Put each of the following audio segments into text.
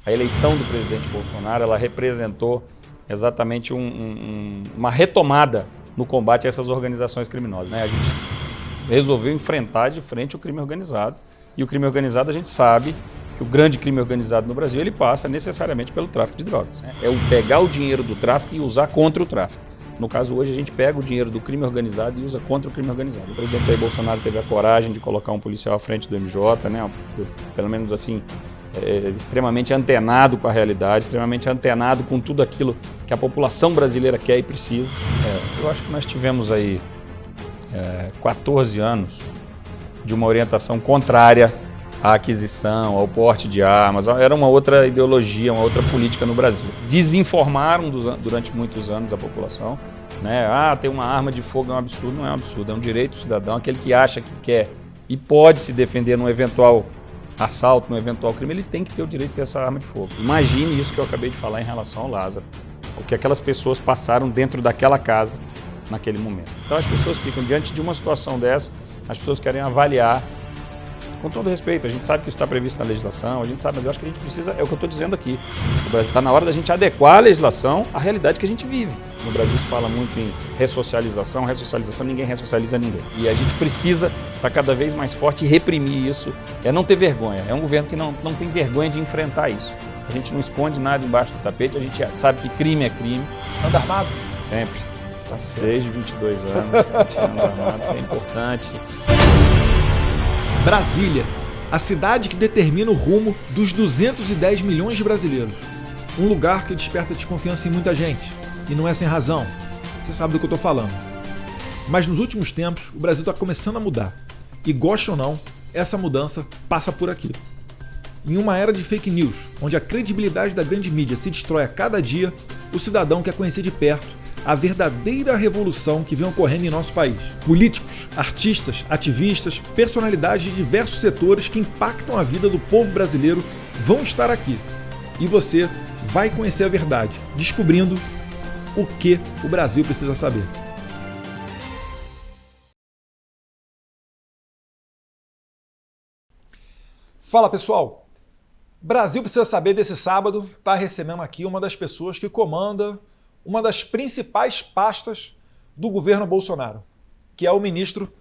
A eleição do presidente Bolsonaro, ela representou exatamente uma retomada no combate a essas organizações criminosas, né? A gente resolveu enfrentar de frente o crime organizado. E o crime organizado, a gente sabe que o grande crime organizado no Brasil, ele passa necessariamente pelo tráfico de drogas. É o pegar o dinheiro do tráfico e usar contra o tráfico. No caso, hoje, a gente pega o dinheiro do crime organizado e usa contra o crime organizado. O presidente Jair Bolsonaro teve a coragem de colocar um policial à frente do MJ, né? Pelo menos assim, extremamente antenado com a realidade, extremamente antenado com tudo aquilo que a população brasileira quer e precisa. Eu acho que nós tivemos aí 14 anos de uma orientação contrária à aquisição, ao porte de armas. Era uma outra ideologia, uma outra política no Brasil. Desinformaram durante muitos anos a população, né? Ter uma arma de fogo é um absurdo. Não é um absurdo, é um direito do cidadão. Aquele que acha que quer e pode se defender num eventual assalto, num eventual crime, ele tem que ter o direito de ter essa arma de fogo. Imagine isso que eu acabei de falar em relação ao Lázaro. O que aquelas pessoas passaram dentro daquela casa naquele momento. Então as pessoas ficam diante de uma situação dessa, as pessoas querem avaliar, com todo respeito, a gente sabe que isso está previsto na legislação, a gente sabe, mas eu acho que a gente precisa, é o que eu estou dizendo aqui, está na hora da gente adequar a legislação à realidade que a gente vive. No Brasil se fala muito em ressocialização, ninguém ressocializa ninguém. E a gente precisa estar cada vez mais forte e reprimir isso, não ter vergonha. É um governo que não tem vergonha de enfrentar isso. A gente não esconde nada embaixo do tapete, a gente sabe que crime é crime. Anda armado? Sempre. Tá certo. Desde 22 anos, a gente anda armado, é importante. Brasília, a cidade que determina o rumo dos 210 milhões de brasileiros. Um lugar que desperta desconfiança em muita gente. E não é sem razão. Você sabe do que eu estou falando. Mas nos últimos tempos, o Brasil está começando a mudar. E goste ou não, essa mudança passa por aqui. Em uma era de fake news, onde a credibilidade da grande mídia se destrói a cada dia, o cidadão quer conhecer de perto a verdadeira revolução que vem ocorrendo em nosso país. Políticos, artistas, ativistas, personalidades de diversos setores que impactam a vida do povo brasileiro vão estar aqui. E você vai conhecer a verdade, descobrindo o que o Brasil precisa saber. Fala, pessoal! Brasil Precisa Saber desse sábado está recebendo aqui uma das pessoas que comanda uma das principais pastas do governo Bolsonaro, que é o ministro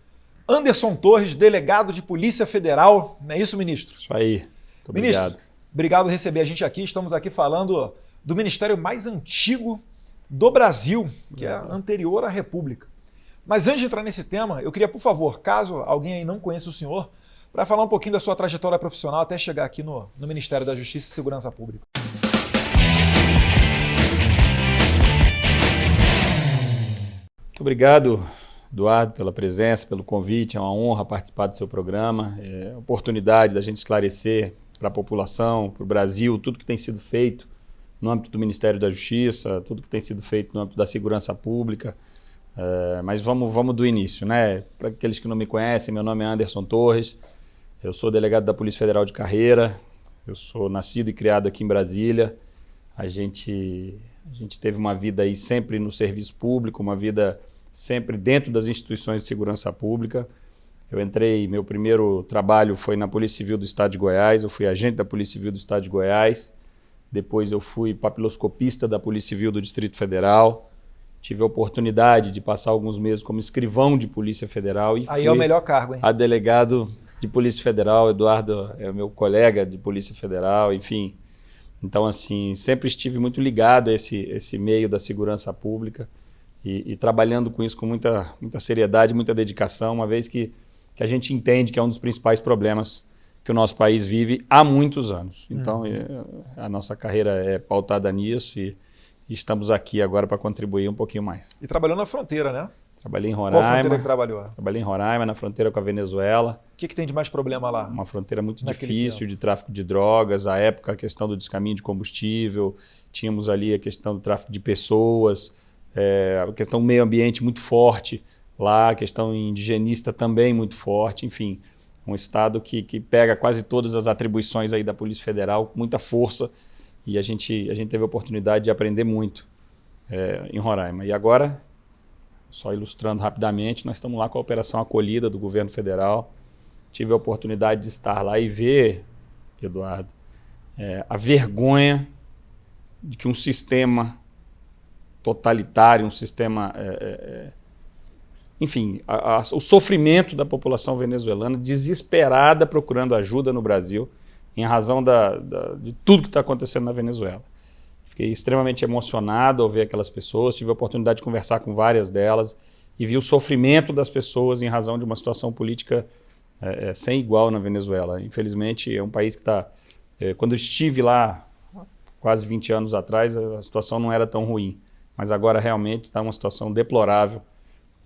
Anderson Torres, delegado de Polícia Federal. Não é isso, ministro? Isso aí. Muito obrigado. Ministro, obrigado por receber a gente aqui. Estamos aqui falando do ministério mais antigo do Brasil, que é anterior à República. Mas antes de entrar nesse tema, eu queria, por favor, caso alguém aí não conheça o senhor, para falar um pouquinho da sua trajetória profissional até chegar aqui no Ministério da Justiça e Segurança Pública. Muito obrigado, Eduardo, pela presença, pelo convite. É uma honra participar do seu programa. É a oportunidade da gente esclarecer para a população, para o Brasil, tudo que tem sido feito no âmbito do Ministério da Justiça, tudo que tem sido feito no âmbito da segurança pública. Mas vamos do início, né? Para aqueles que não me conhecem, meu nome é Anderson Torres, eu sou delegado da Polícia Federal de carreira, eu sou nascido e criado aqui em Brasília. A gente teve uma vida aí sempre no serviço público, uma vida sempre dentro das instituições de segurança pública. Meu primeiro trabalho foi na Polícia Civil do Estado de Goiás, eu fui agente da Polícia Civil do Estado de Goiás, depois eu fui papiloscopista da Polícia Civil do Distrito Federal, tive a oportunidade de passar alguns meses como escrivão de Polícia Federal. E aí é o melhor cargo, hein? A delegado de Polícia Federal, Eduardo é meu colega de Polícia Federal, enfim. Então, assim, sempre estive muito ligado a esse meio da segurança pública e trabalhando com isso com muita seriedade, muita dedicação, uma vez que a gente entende que é um dos principais problemas que o nosso país vive há muitos anos. Então, a nossa carreira é pautada nisso e estamos aqui agora para contribuir um pouquinho mais. E trabalhou na fronteira, né? Trabalhei em Roraima. Qual fronteira que trabalhou? Trabalhei em Roraima, na fronteira com a Venezuela. O que tem de mais problema lá? Uma fronteira muito difícil de tráfico de drogas. À época, a questão do descaminho de combustível. Tínhamos ali a questão do tráfico de pessoas. A questão do meio ambiente muito forte lá. A questão indigenista também muito forte. Enfim, um estado que pega quase todas as atribuições aí da Polícia Federal com muita força. E a gente teve a oportunidade de aprender muito em Roraima. E agora, só ilustrando rapidamente, nós estamos lá com a Operação Acolhida do governo federal. Tive a oportunidade de estar lá e ver, Eduardo, a vergonha de que um sistema totalitário, um sistema... enfim, o sofrimento da população venezuelana desesperada procurando ajuda no Brasil em razão de tudo que está acontecendo na Venezuela. Fiquei extremamente emocionado ao ver aquelas pessoas, tive a oportunidade de conversar com várias delas e vi o sofrimento das pessoas em razão de uma situação política sem igual na Venezuela. Infelizmente, é um país que está... quando eu estive lá, quase 20 anos atrás, a situação não era tão ruim, mas agora realmente está uma situação deplorável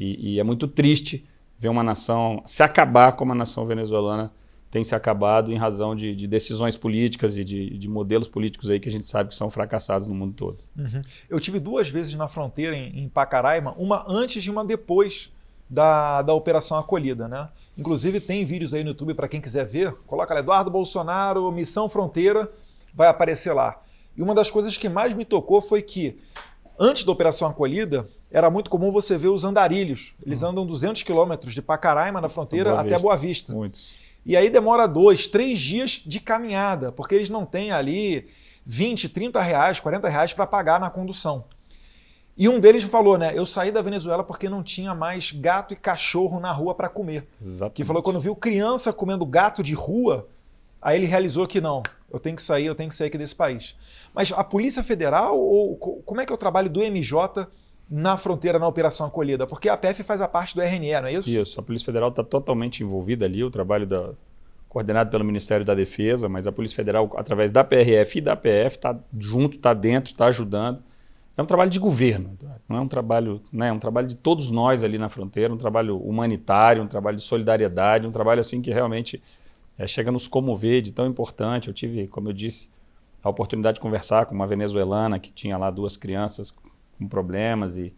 e é muito triste ver uma nação se acabar como a nação venezuelana tem se acabado em razão de decisões políticas e de modelos políticos aí que a gente sabe que são fracassados no mundo todo. Uhum. Eu tive 2 vezes na fronteira em Pacaraima, uma antes e uma depois da Operação Acolhida, né? Inclusive tem vídeos aí no YouTube para quem quiser ver, coloca lá, Eduardo Bolsonaro, Missão Fronteira, vai aparecer lá. E uma das coisas que mais me tocou foi que antes da Operação Acolhida, era muito comum você ver os andarilhos. Eles andam 200 quilômetros de Pacaraima na fronteira até Boa Vista. Muitos. E aí demora 2, 3 dias de caminhada, porque eles não têm ali 20, 30 reais, 40 reais para pagar na condução. E um deles falou, né? Eu saí da Venezuela porque não tinha mais gato e cachorro na rua para comer. Exatamente. Que falou quando viu criança comendo gato de rua, aí ele realizou que não, eu tenho que sair aqui desse país. Mas a Polícia Federal, ou como é que é o trabalho do MJ na fronteira, na Operação Acolhida? Porque a PF faz a parte do RNE, não é isso? Isso, a Polícia Federal está totalmente envolvida ali, o trabalho coordenado pelo Ministério da Defesa, mas a Polícia Federal, através da PRF e da PF, está junto, está dentro, está ajudando. É um trabalho de governo, não é um trabalho, né, é um trabalho de todos nós ali na fronteira, um trabalho humanitário, um trabalho de solidariedade, um trabalho assim que realmente chega a nos comover de tão importante. Eu tive, como eu disse, a oportunidade de conversar com uma venezuelana que tinha lá 2 crianças com problemas e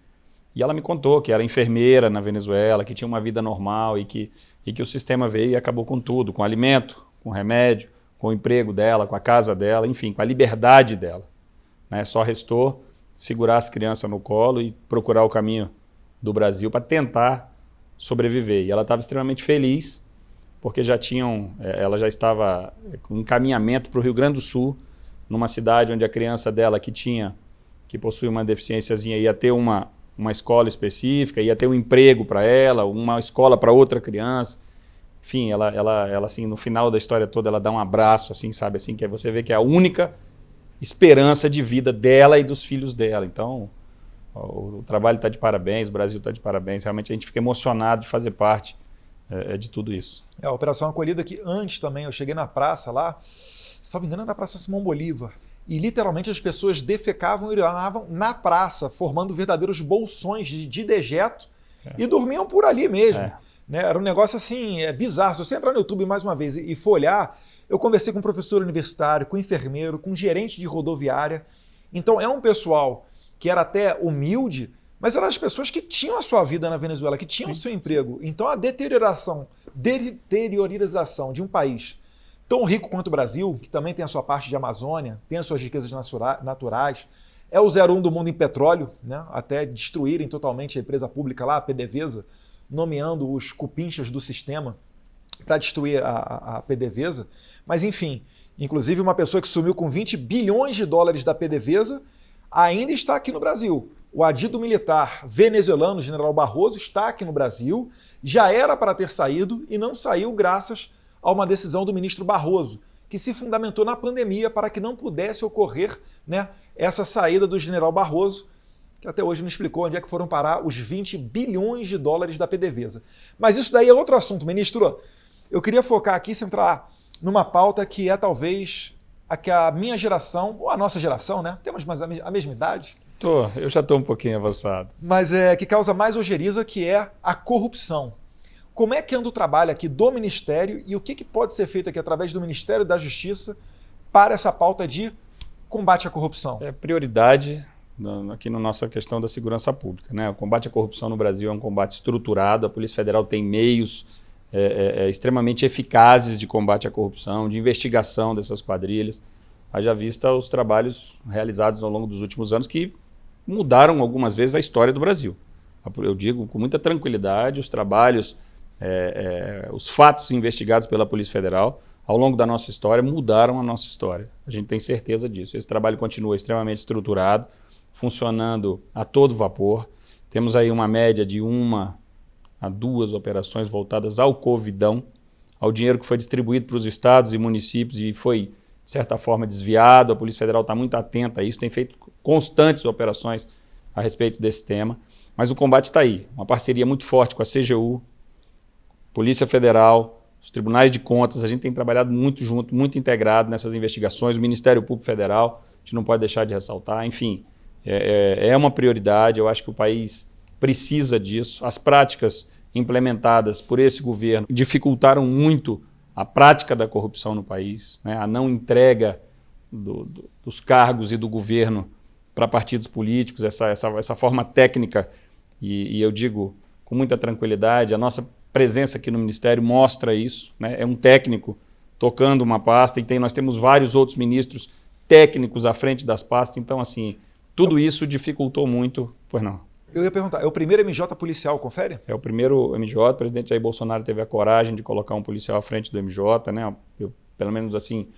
ela me contou que era enfermeira na Venezuela, que tinha uma vida normal e que o sistema veio e acabou com tudo, com alimento, com remédio, com o emprego dela, com a casa dela, enfim, com a liberdade dela, né? Só restou segurar as crianças no colo e procurar o caminho do Brasil para tentar sobreviver. E ela estava extremamente feliz porque ela já estava com encaminhamento para o Rio Grande do Sul, numa cidade onde a criança dela que possui uma deficiênciazinha, ia ter uma escola específica, ia ter um emprego para ela, uma escola para outra criança. Enfim, ela assim, no final da história toda, ela dá um abraço, assim, sabe, assim, que você vê que é a única esperança de vida dela e dos filhos dela. Então, o trabalho está de parabéns, o Brasil está de parabéns. Realmente a gente fica emocionado de fazer parte de tudo isso. A Operação Acolhida, que antes também eu cheguei na praça lá, se não me engano, na Praça Simão Bolívar. E literalmente as pessoas defecavam e urinavam na praça, formando verdadeiros bolsões de dejeto e dormiam por ali mesmo. Né? Era um negócio assim, bizarro. Se você entrar no YouTube mais uma vez e for olhar, eu conversei com um professor universitário, com um enfermeiro, com um gerente de rodoviária. Então é um pessoal que era até humilde, mas eram as pessoas que tinham a sua vida na Venezuela, que tinham o seu emprego. Então a deteriorização de um país tão rico quanto o Brasil, que também tem a sua parte de Amazônia, tem as suas riquezas naturais, é o 01 do mundo em petróleo, né? Até destruírem totalmente a empresa pública lá, a PDVSA, nomeando os cupinchas do sistema para destruir a PDVSA. Mas enfim, inclusive uma pessoa que sumiu com 20 bilhões de dólares da PDVSA ainda está aqui no Brasil. O adido militar venezuelano, general Barroso, está aqui no Brasil, já era para ter saído e não saiu graças a uma decisão do ministro Barroso, que se fundamentou na pandemia para que não pudesse ocorrer, né, essa saída do general Barroso, que até hoje não explicou onde é que foram parar os 20 bilhões de dólares da PDVSA. Mas isso daí é outro assunto, ministro. Eu queria focar aqui, centrar numa pauta que é talvez a que a minha geração, ou a nossa geração, né, temos mais a mesma idade. Eu já estou um pouquinho avançado. Mas que causa mais ojeriza, que é a corrupção. Como é que anda o trabalho aqui do Ministério e o que pode ser feito aqui através do Ministério da Justiça para essa pauta de combate à corrupção? É prioridade aqui na nossa questão da segurança pública, né? O combate à corrupção no Brasil é um combate estruturado, a Polícia Federal tem meios extremamente eficazes de combate à corrupção, de investigação dessas quadrilhas. Haja vista os trabalhos realizados ao longo dos últimos anos que mudaram algumas vezes a história do Brasil. Eu digo com muita tranquilidade, os trabalhos, os fatos investigados pela Polícia Federal ao longo da nossa história, mudaram a nossa história. A gente tem certeza disso. Esse trabalho continua extremamente estruturado, funcionando a todo vapor. Temos aí uma média de 1 a 2 operações voltadas ao Covidão, ao dinheiro que foi distribuído para os estados e municípios e foi, de certa forma, desviado. A Polícia Federal está muito atenta a isso, tem feito constantes operações a respeito desse tema. Mas o combate está aí, uma parceria muito forte com a CGU, Polícia Federal, os tribunais de contas. A gente tem trabalhado muito junto, muito integrado nessas investigações, o Ministério Público Federal, a gente não pode deixar de ressaltar. Enfim, é uma prioridade, eu acho que o país precisa disso. As práticas implementadas por esse governo dificultaram muito a prática da corrupção no país, né? A não entrega dos cargos e do governo para partidos políticos, essa forma técnica, e eu digo com muita tranquilidade, a nossa presença aqui no Ministério mostra isso, né? É um técnico tocando uma pasta e nós temos vários outros ministros técnicos à frente das pastas, então assim, tudo isso dificultou muito, pois não. Eu ia perguntar, é o primeiro MJ policial, confere? É o primeiro MJ, o presidente Jair Bolsonaro teve a coragem de colocar um policial à frente do MJ, né? Pelo menos assim,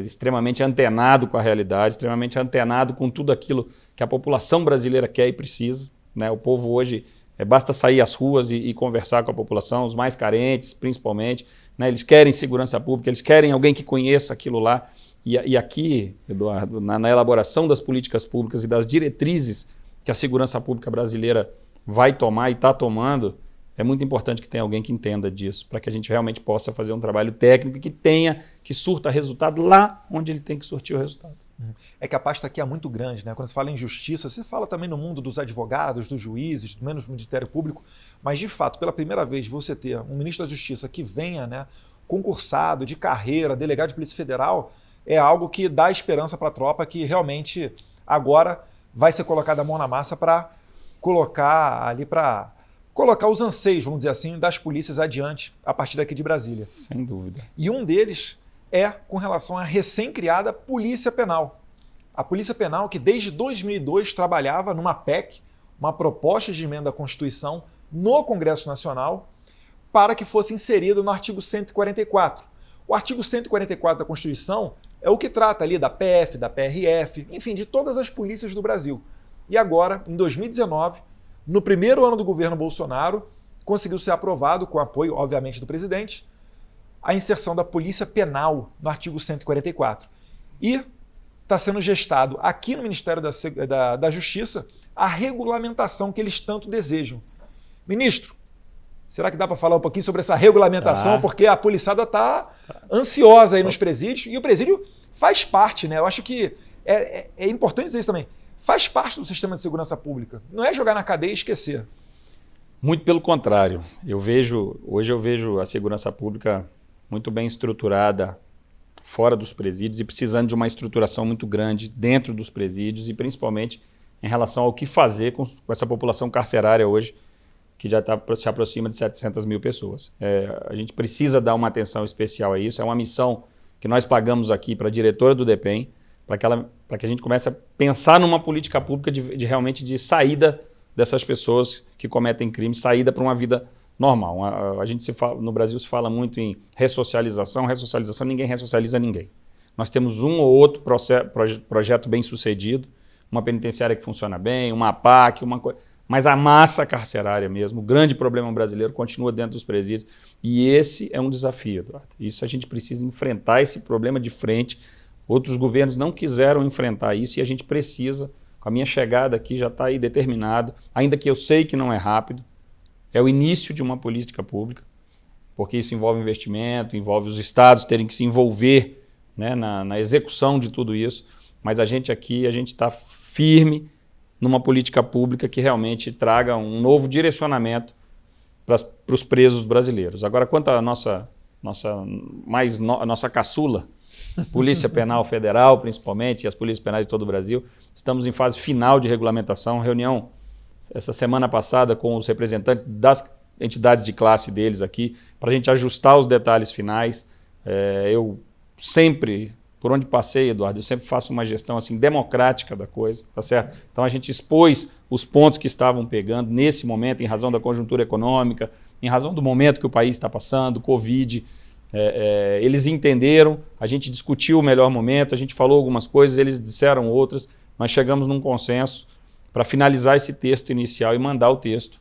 extremamente antenado com a realidade, extremamente antenado com tudo aquilo que a população brasileira quer e precisa, né? O povo hoje, basta sair às ruas e conversar com a população, os mais carentes principalmente, né? Eles querem segurança pública, eles querem alguém que conheça aquilo lá. E aqui, Eduardo, na elaboração das políticas públicas e das diretrizes que a segurança pública brasileira vai tomar e está tomando, é muito importante que tenha alguém que entenda disso, para que a gente realmente possa fazer um trabalho técnico que surta resultado lá onde ele tem que surtir o resultado. É que a pasta aqui é muito grande, né? Quando se fala em justiça, se fala também no mundo dos advogados, dos juízes, do menos do Ministério Público, mas de fato, pela primeira vez, você ter um ministro da Justiça que venha, né, concursado, de carreira, delegado de Polícia Federal, é algo que dá esperança para a tropa que realmente agora vai ser colocada a mão na massa para colocar os anseios, vamos dizer assim, das polícias adiante a partir daqui de Brasília. Sem dúvida. E um deles é com relação à recém-criada Polícia Penal. A Polícia Penal que desde 2002 trabalhava numa PEC, uma proposta de emenda à Constituição, no Congresso Nacional, para que fosse inserida no artigo 144. O artigo 144 da Constituição é o que trata ali da PF, da PRF, enfim, de todas as polícias do Brasil. E agora, em 2019, no primeiro ano do governo Bolsonaro, conseguiu ser aprovado, com apoio, obviamente, do presidente, a inserção da Polícia Penal no artigo 144. E está sendo gestado aqui no Ministério da Justiça a regulamentação que eles tanto desejam. Ministro, será que dá para falar um pouquinho sobre essa regulamentação? Porque a policiada está ansiosa aí nos presídios e o presídio faz parte, né? Eu acho que é importante dizer isso também. Faz parte do sistema de segurança pública. Não é jogar na cadeia e esquecer. Muito pelo contrário. Hoje eu vejo a segurança pública muito bem estruturada fora dos presídios e precisando de uma estruturação muito grande dentro dos presídios e principalmente em relação ao que fazer com essa população carcerária hoje, que já se aproxima de 700 mil pessoas. A gente precisa dar uma atenção especial a isso. É uma missão que nós pagamos aqui para a diretora do DEPEN, para que a gente comece a pensar numa política pública realmente de saída dessas pessoas que cometem crimes, saída para uma vida normal. No Brasil se fala muito em ressocialização. Ressocialização, ninguém ressocializa ninguém. Nós temos um ou outro projeto bem sucedido, uma penitenciária que funciona bem, uma APAC, mas a massa carcerária mesmo, o grande problema brasileiro continua dentro dos presídios. E esse é um desafio, Eduardo. Isso a gente precisa enfrentar esse problema de frente. Outros governos não quiseram enfrentar isso e a gente precisa. Com a minha chegada aqui já está aí determinado, ainda que eu sei que não é rápido, é o início de uma política pública, porque isso envolve investimento, envolve os estados terem que se envolver, né, na execução de tudo isso, mas a gente está firme numa política pública que realmente traga um novo direcionamento para os presos brasileiros. Agora, quanto à nossa caçula, Polícia Penal Federal, principalmente, e as polícias penais de todo o Brasil, estamos em fase final de regulamentação, reunião essa semana passada com os representantes das entidades de classe deles aqui, para a gente ajustar os detalhes finais. Eu sempre, por onde passei, Eduardo, eu sempre faço uma gestão assim democrática da coisa, tá certo? Então a gente expôs os pontos que estavam pegando nesse momento, em razão da conjuntura econômica, em razão do momento que o país está passando, Covid, Eles entenderam, a gente discutiu o melhor momento, a gente falou algumas coisas, eles disseram outras, mas chegamos num consenso para finalizar esse texto inicial e mandar o texto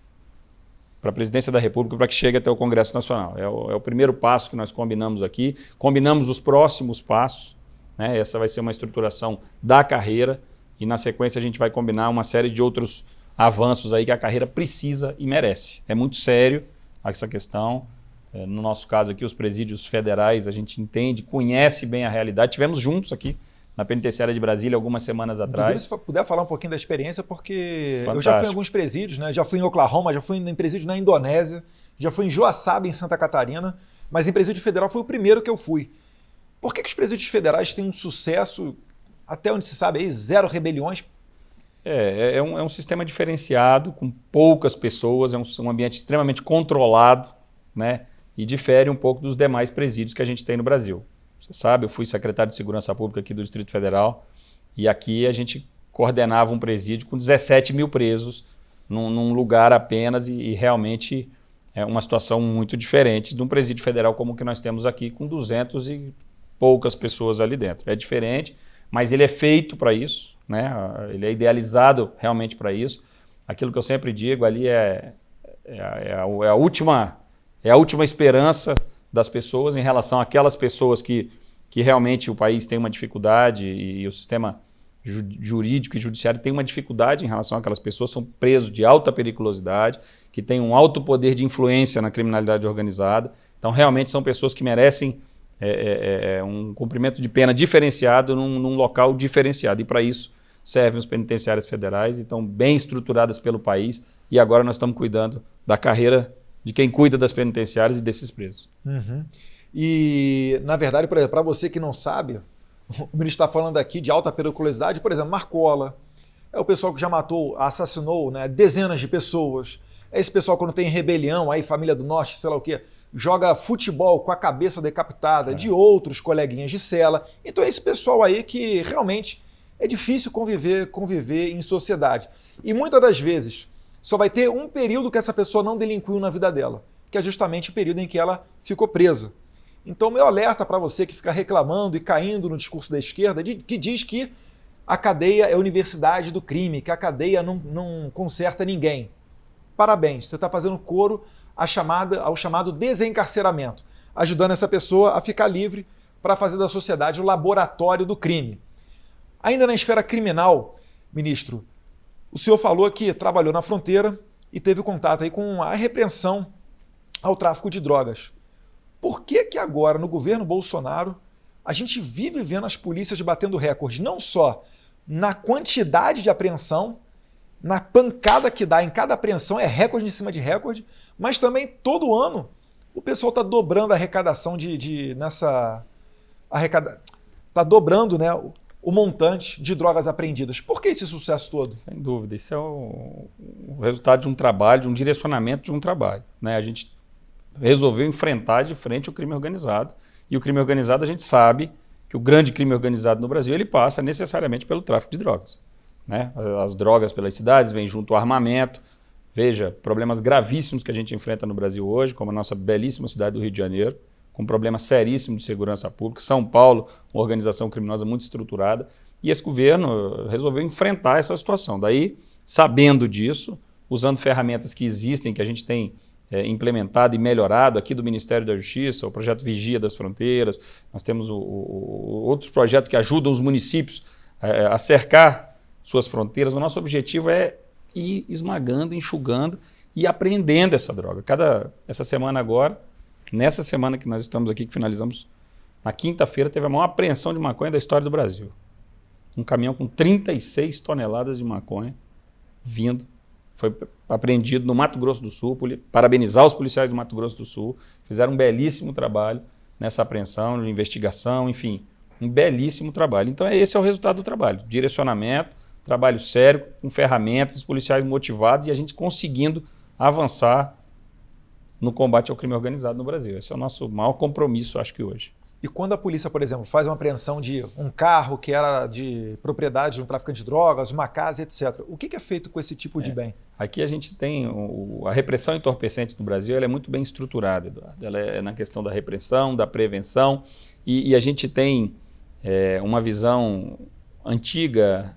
para a Presidência da República para que chegue até o Congresso Nacional. É o primeiro passo que nós combinamos aqui, combinamos os próximos passos, né? Essa vai ser uma estruturação da carreira e na sequência a gente vai combinar uma série de outros avanços aí que a carreira precisa e merece. É muito sério essa questão. No nosso caso aqui, os presídios federais, a gente entende, conhece bem a realidade. Tivemos juntos aqui na Penitenciária de Brasília algumas semanas atrás. Se puder falar um pouquinho da experiência, porque Fantástico. Eu já fui em alguns presídios, né? Já fui em Oklahoma, já fui em presídio na Indonésia, já fui em Joaçaba, em Santa Catarina, mas em presídio federal foi o primeiro que eu fui. Por que os presídios federais têm um sucesso, até onde se sabe, aí, 0 rebeliões? É um sistema diferenciado, com poucas pessoas, é um ambiente extremamente controlado, né? E difere um pouco dos demais presídios que a gente tem no Brasil. Você sabe, eu fui secretário de Segurança Pública aqui do Distrito Federal e aqui a gente coordenava um presídio com 17 mil presos num lugar apenas e realmente é uma situação muito diferente de um presídio federal como o que nós temos aqui com 200 e poucas pessoas ali dentro. É diferente, mas ele é feito para isso, né? Ele é idealizado realmente para isso. Aquilo que eu sempre digo ali é a última esperança das pessoas em relação àquelas pessoas que realmente o país tem uma dificuldade e o sistema jurídico e judiciário tem uma dificuldade em relação àquelas pessoas, são presos de alta periculosidade, que têm um alto poder de influência na criminalidade organizada. Então, realmente são pessoas que merecem um cumprimento de pena diferenciado num local diferenciado. E para isso servem os penitenciários federais e estão bem estruturadas pelo país. E agora nós estamos cuidando da carreira de quem cuida das penitenciárias e desses presos. Uhum. E, na verdade, por exemplo, para você que não sabe, o ministro está falando aqui de alta periculosidade, por exemplo, Marcola, é o pessoal que já matou, assassinou, né, dezenas de pessoas, é esse pessoal quando tem rebelião, aí família do norte, sei lá o quê, joga futebol com a cabeça decapitada de outros coleguinhas de cela. Então é esse pessoal aí que realmente é difícil conviver em sociedade. E muitas das vezes só vai ter um período que essa pessoa não delinquiu na vida dela, que é justamente o período em que ela ficou presa. Então, meu alerta para você que fica reclamando e caindo no discurso da esquerda, que diz que a cadeia é a universidade do crime, que a cadeia não conserta ninguém. Parabéns, você está fazendo coro ao chamado desencarceramento, ajudando essa pessoa a ficar livre para fazer da sociedade o laboratório do crime. Ainda na esfera criminal, ministro, o senhor falou que trabalhou na fronteira e teve contato aí com a repreensão ao tráfico de drogas. Por que agora, no governo Bolsonaro, a gente vive vendo as polícias batendo recorde, não só na quantidade de apreensão, na pancada que dá em cada apreensão, é recorde em cima de recorde, mas também todo ano o pessoal está dobrando a arrecadação está dobrando, né, o montante de drogas apreendidas. Por que esse sucesso todo? Sem dúvida, isso é o resultado de um trabalho, de um direcionamento de um trabalho, né? A gente resolveu enfrentar de frente o crime organizado. E o crime organizado, a gente sabe que o grande crime organizado no Brasil ele passa necessariamente pelo tráfico de drogas, né? As drogas pelas cidades, vem junto ao armamento. Veja, problemas gravíssimos que a gente enfrenta no Brasil hoje, como a nossa belíssima cidade do Rio de Janeiro, com problemas seríssimos de segurança pública. São Paulo, uma organização criminosa muito estruturada. E esse governo resolveu enfrentar essa situação. Daí, sabendo disso, usando ferramentas que existem, que a gente tem implementado e melhorado aqui do Ministério da Justiça, o projeto Vigia das Fronteiras, nós temos outros projetos que ajudam os municípios a cercar suas fronteiras. O nosso objetivo é ir esmagando, enxugando e apreendendo essa droga. Essa semana agora, nessa semana que nós estamos aqui, que finalizamos, na quinta-feira, teve a maior apreensão de maconha da história do Brasil. Um caminhão com 36 toneladas de maconha vindo. Foi apreendido no Mato Grosso do Sul. Parabenizar os policiais do Mato Grosso do Sul. Fizeram um belíssimo trabalho nessa apreensão, de investigação, enfim, um belíssimo trabalho. Então esse é o resultado do trabalho. Direcionamento, trabalho sério, com ferramentas, policiais motivados e a gente conseguindo avançar no combate ao crime organizado no Brasil. Esse é o nosso maior compromisso, acho que hoje. E quando a polícia, por exemplo, faz uma apreensão de um carro que era de propriedade de um traficante de drogas, uma casa, etc., o que é feito com esse tipo de bem? Aqui a gente tem a repressão a entorpecentes no Brasil, ela é muito bem estruturada, Eduardo. Ela é na questão da repressão, da prevenção, e a gente tem uma visão antiga,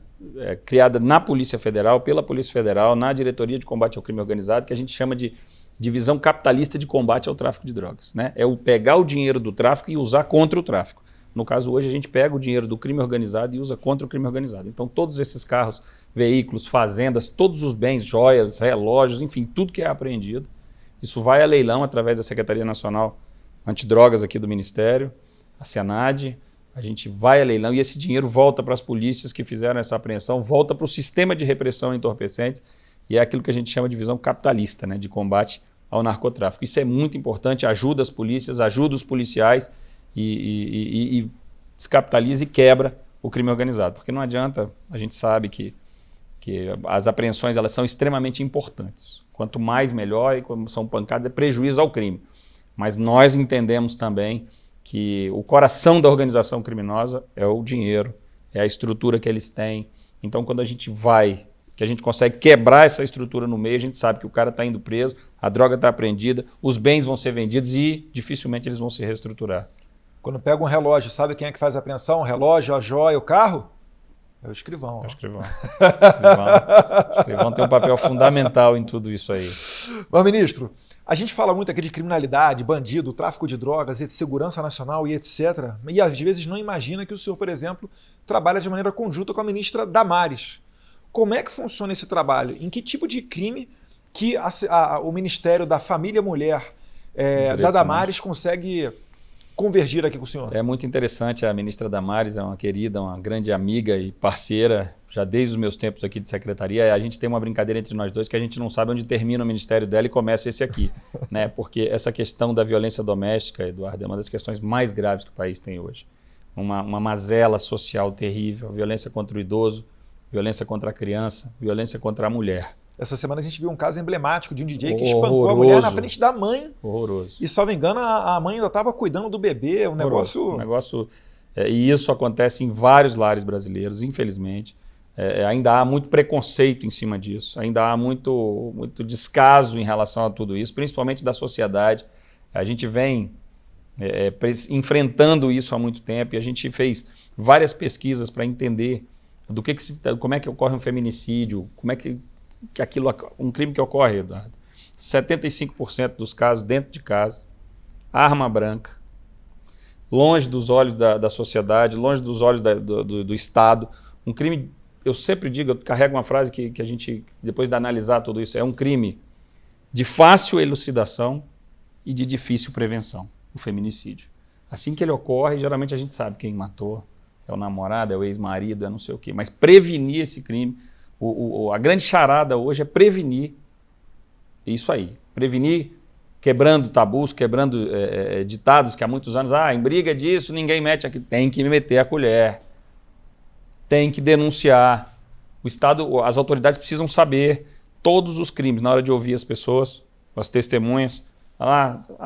criada na Polícia Federal, pela Polícia Federal, na Diretoria de Combate ao Crime Organizado, que a gente chama de divisão capitalista de combate ao tráfico de drogas, né? É o pegar o dinheiro do tráfico e usar contra o tráfico. No caso, hoje, a gente pega o dinheiro do crime organizado e usa contra o crime organizado. Então, todos esses carros, veículos, fazendas, todos os bens, joias, relógios, enfim, tudo que é apreendido, isso vai a leilão através da Secretaria Nacional Antidrogas aqui do Ministério, a Senad, a gente vai a leilão e esse dinheiro volta para as polícias que fizeram essa apreensão, volta para o sistema de repressão a entorpecentes e é aquilo que a gente chama de visão capitalista, né, de combate ao narcotráfico. Isso é muito importante, ajuda as polícias, ajuda os policiais e descapitaliza e quebra o crime organizado. Porque não adianta, a gente sabe que as apreensões elas são extremamente importantes. Quanto mais melhor, e como são pancadas, é prejuízo ao crime. Mas nós entendemos também que o coração da organização criminosa é o dinheiro, é a estrutura que eles têm. Então, quando a gente que a gente consegue quebrar essa estrutura no meio, a gente sabe que o cara está indo preso, a droga está apreendida, os bens vão ser vendidos e dificilmente eles vão se reestruturar. Quando pega um relógio, sabe quem é que faz a apreensão? O relógio, a joia, o carro? É o escrivão. É o escrivão. O escrivão tem um papel fundamental em tudo isso aí. Mas, ministro, a gente fala muito aqui de criminalidade, bandido, tráfico de drogas, de segurança nacional e etc. E às vezes não imagina que o senhor, por exemplo, trabalha de maneira conjunta com a ministra Damares. Como é que funciona esse trabalho? Em que tipo de crime que o Ministério da Família e Mulher da Damares consegue convergir aqui com o senhor? É muito interessante. A ministra Damares é uma querida, uma grande amiga e parceira, já desde os meus tempos aqui de secretaria. A gente tem uma brincadeira entre nós dois que a gente não sabe onde termina o ministério dela e começa esse aqui, né? Porque essa questão da violência doméstica, Eduardo, é uma das questões mais graves que o país tem hoje. Uma mazela social terrível, violência contra o idoso, violência contra a criança, violência contra a mulher. Essa semana a gente viu um caso emblemático de um DJ que espancou a mulher na frente da mãe. Horroroso. E, se não me engano, a mãe ainda estava cuidando do bebê. E isso acontece em vários lares brasileiros, infelizmente. Ainda há muito preconceito em cima disso. Ainda há muito descaso em relação a tudo isso, principalmente da sociedade. A gente vem enfrentando isso há muito tempo e a gente fez várias pesquisas para entender como é que ocorre um feminicídio, como é que um crime que ocorre, Eduardo. 75% dos casos dentro de casa, arma branca, longe dos olhos da sociedade, longe dos olhos do Estado. Um crime, eu sempre digo, eu carrego uma frase que a gente, depois de analisar tudo isso, é um crime de fácil elucidação e de difícil prevenção, o feminicídio. Assim que ele ocorre, geralmente a gente sabe quem matou, é o namorado, é o ex-marido, é não sei o quê. Mas prevenir esse crime, a grande charada hoje é prevenir isso aí. Prevenir quebrando tabus, quebrando ditados que há muitos anos, em briga disso ninguém mete aqui. Tem que meter a colher. Tem que denunciar. O Estado, as autoridades precisam saber todos os crimes na hora de ouvir as pessoas, as testemunhas.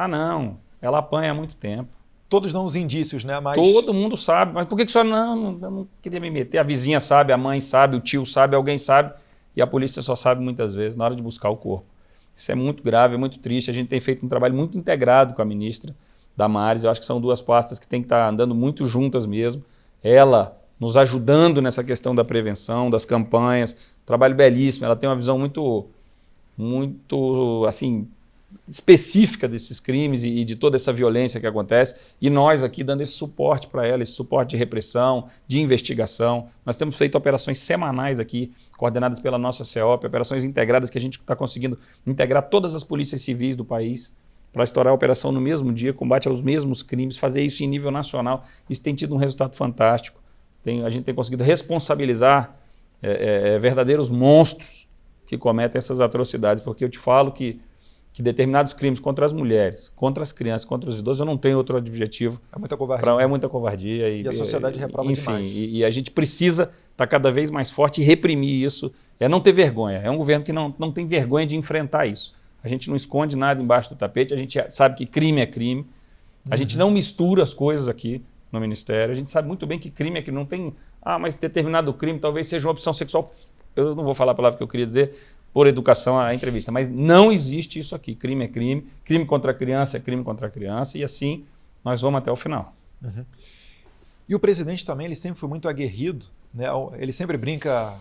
Não, ela apanha há muito tempo. Todos dão os indícios, né? Mas... Todo mundo sabe, mas por que só eu não queria me meter? A vizinha sabe, a mãe sabe, o tio sabe, alguém sabe, e a polícia só sabe muitas vezes na hora de buscar o corpo. Isso é muito grave, é muito triste. A gente tem feito um trabalho muito integrado com a ministra Damares. Eu acho que são duas pastas que têm que estar andando muito juntas mesmo. Ela nos ajudando nessa questão da prevenção, das campanhas, trabalho belíssimo. Ela tem uma visão muito assim, específica desses crimes e de toda essa violência que acontece, e nós aqui dando esse suporte para ela, esse suporte de repressão, de investigação. Nós temos feito operações semanais aqui, coordenadas pela nossa CEOP, operações integradas que a gente está conseguindo integrar todas as polícias civis do país para estourar a operação no mesmo dia, combate aos mesmos crimes, fazer isso em nível nacional. Isso tem tido um resultado fantástico. A gente tem conseguido responsabilizar verdadeiros monstros que cometem essas atrocidades, porque eu te falo que determinados crimes contra as mulheres, contra as crianças, contra os idosos, eu não tenho outro objetivo. É muita covardia. É muita covardia. E a sociedade reprova demais. E a gente precisa estar cada vez mais forte e reprimir isso. Não ter vergonha. É um governo que não tem vergonha de enfrentar isso. A gente não esconde nada embaixo do tapete, a gente sabe que crime é crime A gente não mistura as coisas aqui no Ministério. A gente sabe muito bem que crime é que não tem... mas determinado crime talvez seja uma opção sexual. Eu não vou falar a palavra que eu queria dizer por educação à entrevista, mas não existe isso aqui. Crime é crime, crime contra a criança é crime contra a criança, e assim nós vamos até o final. Uhum. E o presidente também, ele sempre foi muito aguerrido, né? Ele sempre brinca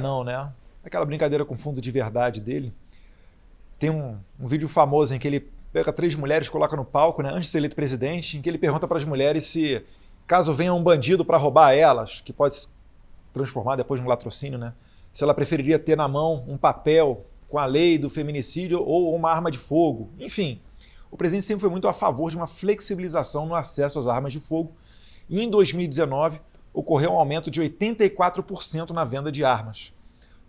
não, né? Aquela brincadeira com fundo de verdade dele. Tem um vídeo famoso em que ele pega 3 mulheres, coloca no palco, né, antes de ser eleito presidente, em que ele pergunta para as mulheres se, caso venha um bandido para roubar elas, que pode se transformar depois num latrocínio, né, se ela preferiria ter na mão um papel com a lei do feminicídio ou uma arma de fogo. Enfim, o presidente sempre foi muito a favor de uma flexibilização no acesso às armas de fogo, e em 2019 ocorreu um aumento de 84% na venda de armas.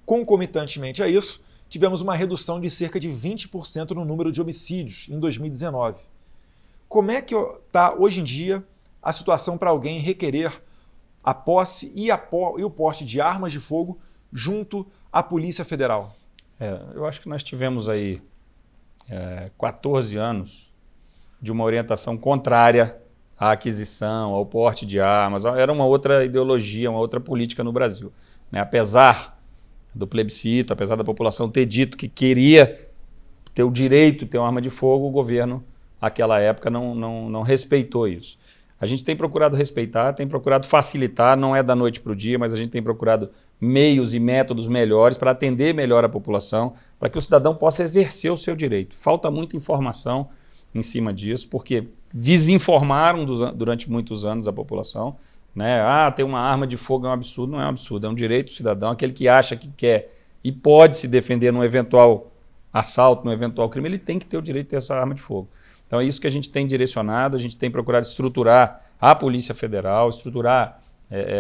Concomitantemente a isso, tivemos uma redução de cerca de 20% no número de homicídios em 2019. Como é que está hoje em dia a situação para alguém requerer a posse e o porte de armas de fogo junto à Polícia Federal? Eu acho que nós tivemos aí 14 anos de uma orientação contrária à aquisição, ao porte de armas. Era uma outra ideologia, uma outra política no Brasil, né? Apesar do plebiscito, apesar da população ter dito que queria ter o direito de ter uma arma de fogo, o governo, naquela época, não respeitou isso. A gente tem procurado respeitar, tem procurado facilitar, não é da noite para o dia, mas a gente tem procurado meios e métodos melhores para atender melhor a população, para que o cidadão possa exercer o seu direito. Falta muita informação em cima disso, porque desinformaram durante muitos anos a população, né? Ter uma arma de fogo é um absurdo. Não é um absurdo, é um direito do cidadão. Aquele que acha que quer e pode se defender num eventual assalto, num eventual crime, ele tem que ter o direito de ter essa arma de fogo. Então é isso que a gente tem direcionado, a gente tem procurado estruturar a Polícia Federal, estruturar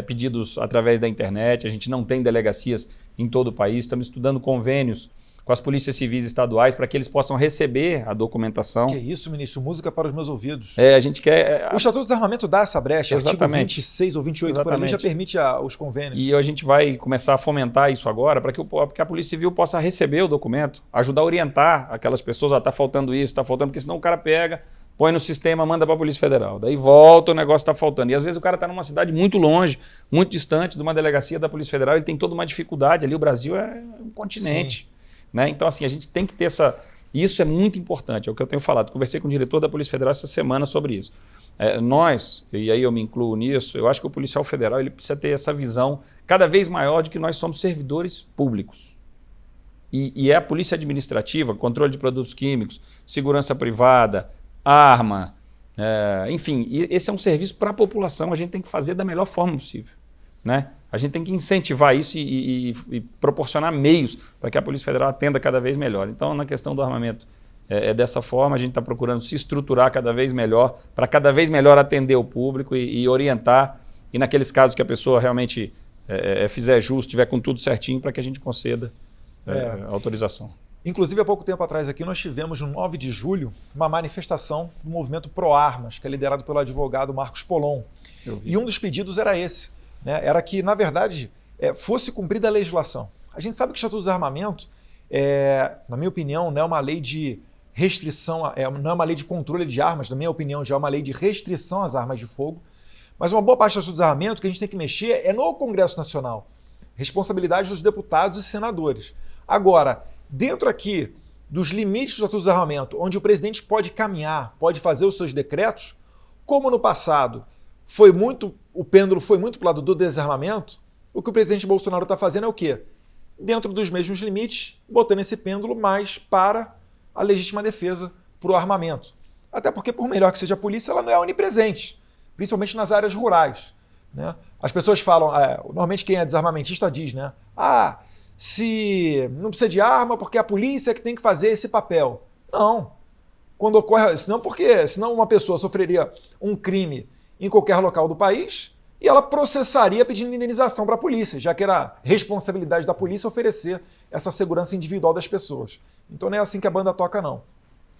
pedidos através da internet. A gente não tem delegacias em todo o país, estamos estudando convênios com as polícias civis estaduais para que eles possam receber a documentação. Que isso, ministro? Música para os meus ouvidos. A gente quer... O Estatuto do Desarmamento dá essa brecha, Exatamente. artigo 26 ou 28 Exatamente. por ali já permite os convênios. E a gente vai começar a fomentar isso agora para que a Polícia Civil possa receber o documento, ajudar a orientar aquelas pessoas, está faltando isso, está faltando, porque senão o cara pega, põe no sistema, manda para a Polícia Federal. Daí volta, o negócio está faltando. E às vezes o cara está numa cidade muito longe, muito distante de uma delegacia da Polícia Federal, ele tem toda uma dificuldade ali, o Brasil é um continente. Né? Então, assim, a gente tem que ter essa... Isso é muito importante, é o que eu tenho falado. Conversei com o diretor da Polícia Federal essa semana sobre isso. Nós, e aí eu me incluo nisso, eu acho que o policial federal ele precisa ter essa visão cada vez maior de que nós somos servidores públicos. E é a polícia administrativa, controle de produtos químicos, segurança privada, arma, enfim, esse é um serviço para a população, a gente tem que fazer da melhor forma possível, né? A gente tem que incentivar isso e proporcionar meios para que a Polícia Federal atenda cada vez melhor. Então, na questão do armamento, dessa forma, a gente está procurando se estruturar cada vez melhor, para cada vez melhor atender o público e orientar, e naqueles casos que a pessoa realmente fizer justo, tiver com tudo certinho, para que a gente conceda autorização. Inclusive, há pouco tempo atrás aqui, nós tivemos, no 9 de julho, uma manifestação do movimento Pro Armas, que é liderado pelo advogado Marcos Polon. E um dos pedidos era esse, né? Era que, na verdade, fosse cumprida a legislação. A gente sabe que o Estatuto do Desarmamento, na minha opinião, não é uma lei de restrição, não é uma lei de controle de armas, na minha opinião, já é uma lei de restrição às armas de fogo. Mas uma boa parte do Estatuto do Desarmamento que a gente tem que mexer é no Congresso Nacional. Responsabilidade dos deputados e senadores. Agora, dentro aqui dos limites do Estatuto do Desarmamento, onde o presidente pode caminhar, pode fazer os seus decretos, como no passado o pêndulo foi muito para o lado do desarmamento, o que o presidente Bolsonaro está fazendo é o quê? Dentro dos mesmos limites, botando esse pêndulo mais para a legítima defesa, para o armamento. Até porque, por melhor que seja a polícia, ela não é onipresente, principalmente nas áreas rurais, né? As pessoas falam, normalmente quem é desarmamentista diz, né? Se não precisa de arma porque é a polícia que tem que fazer esse papel. Não. Quando ocorre, senão uma pessoa sofreria um crime em qualquer local do país e ela processaria pedindo indenização para a polícia, já que era responsabilidade da polícia oferecer essa segurança individual das pessoas. Então não é assim que a banda toca, não.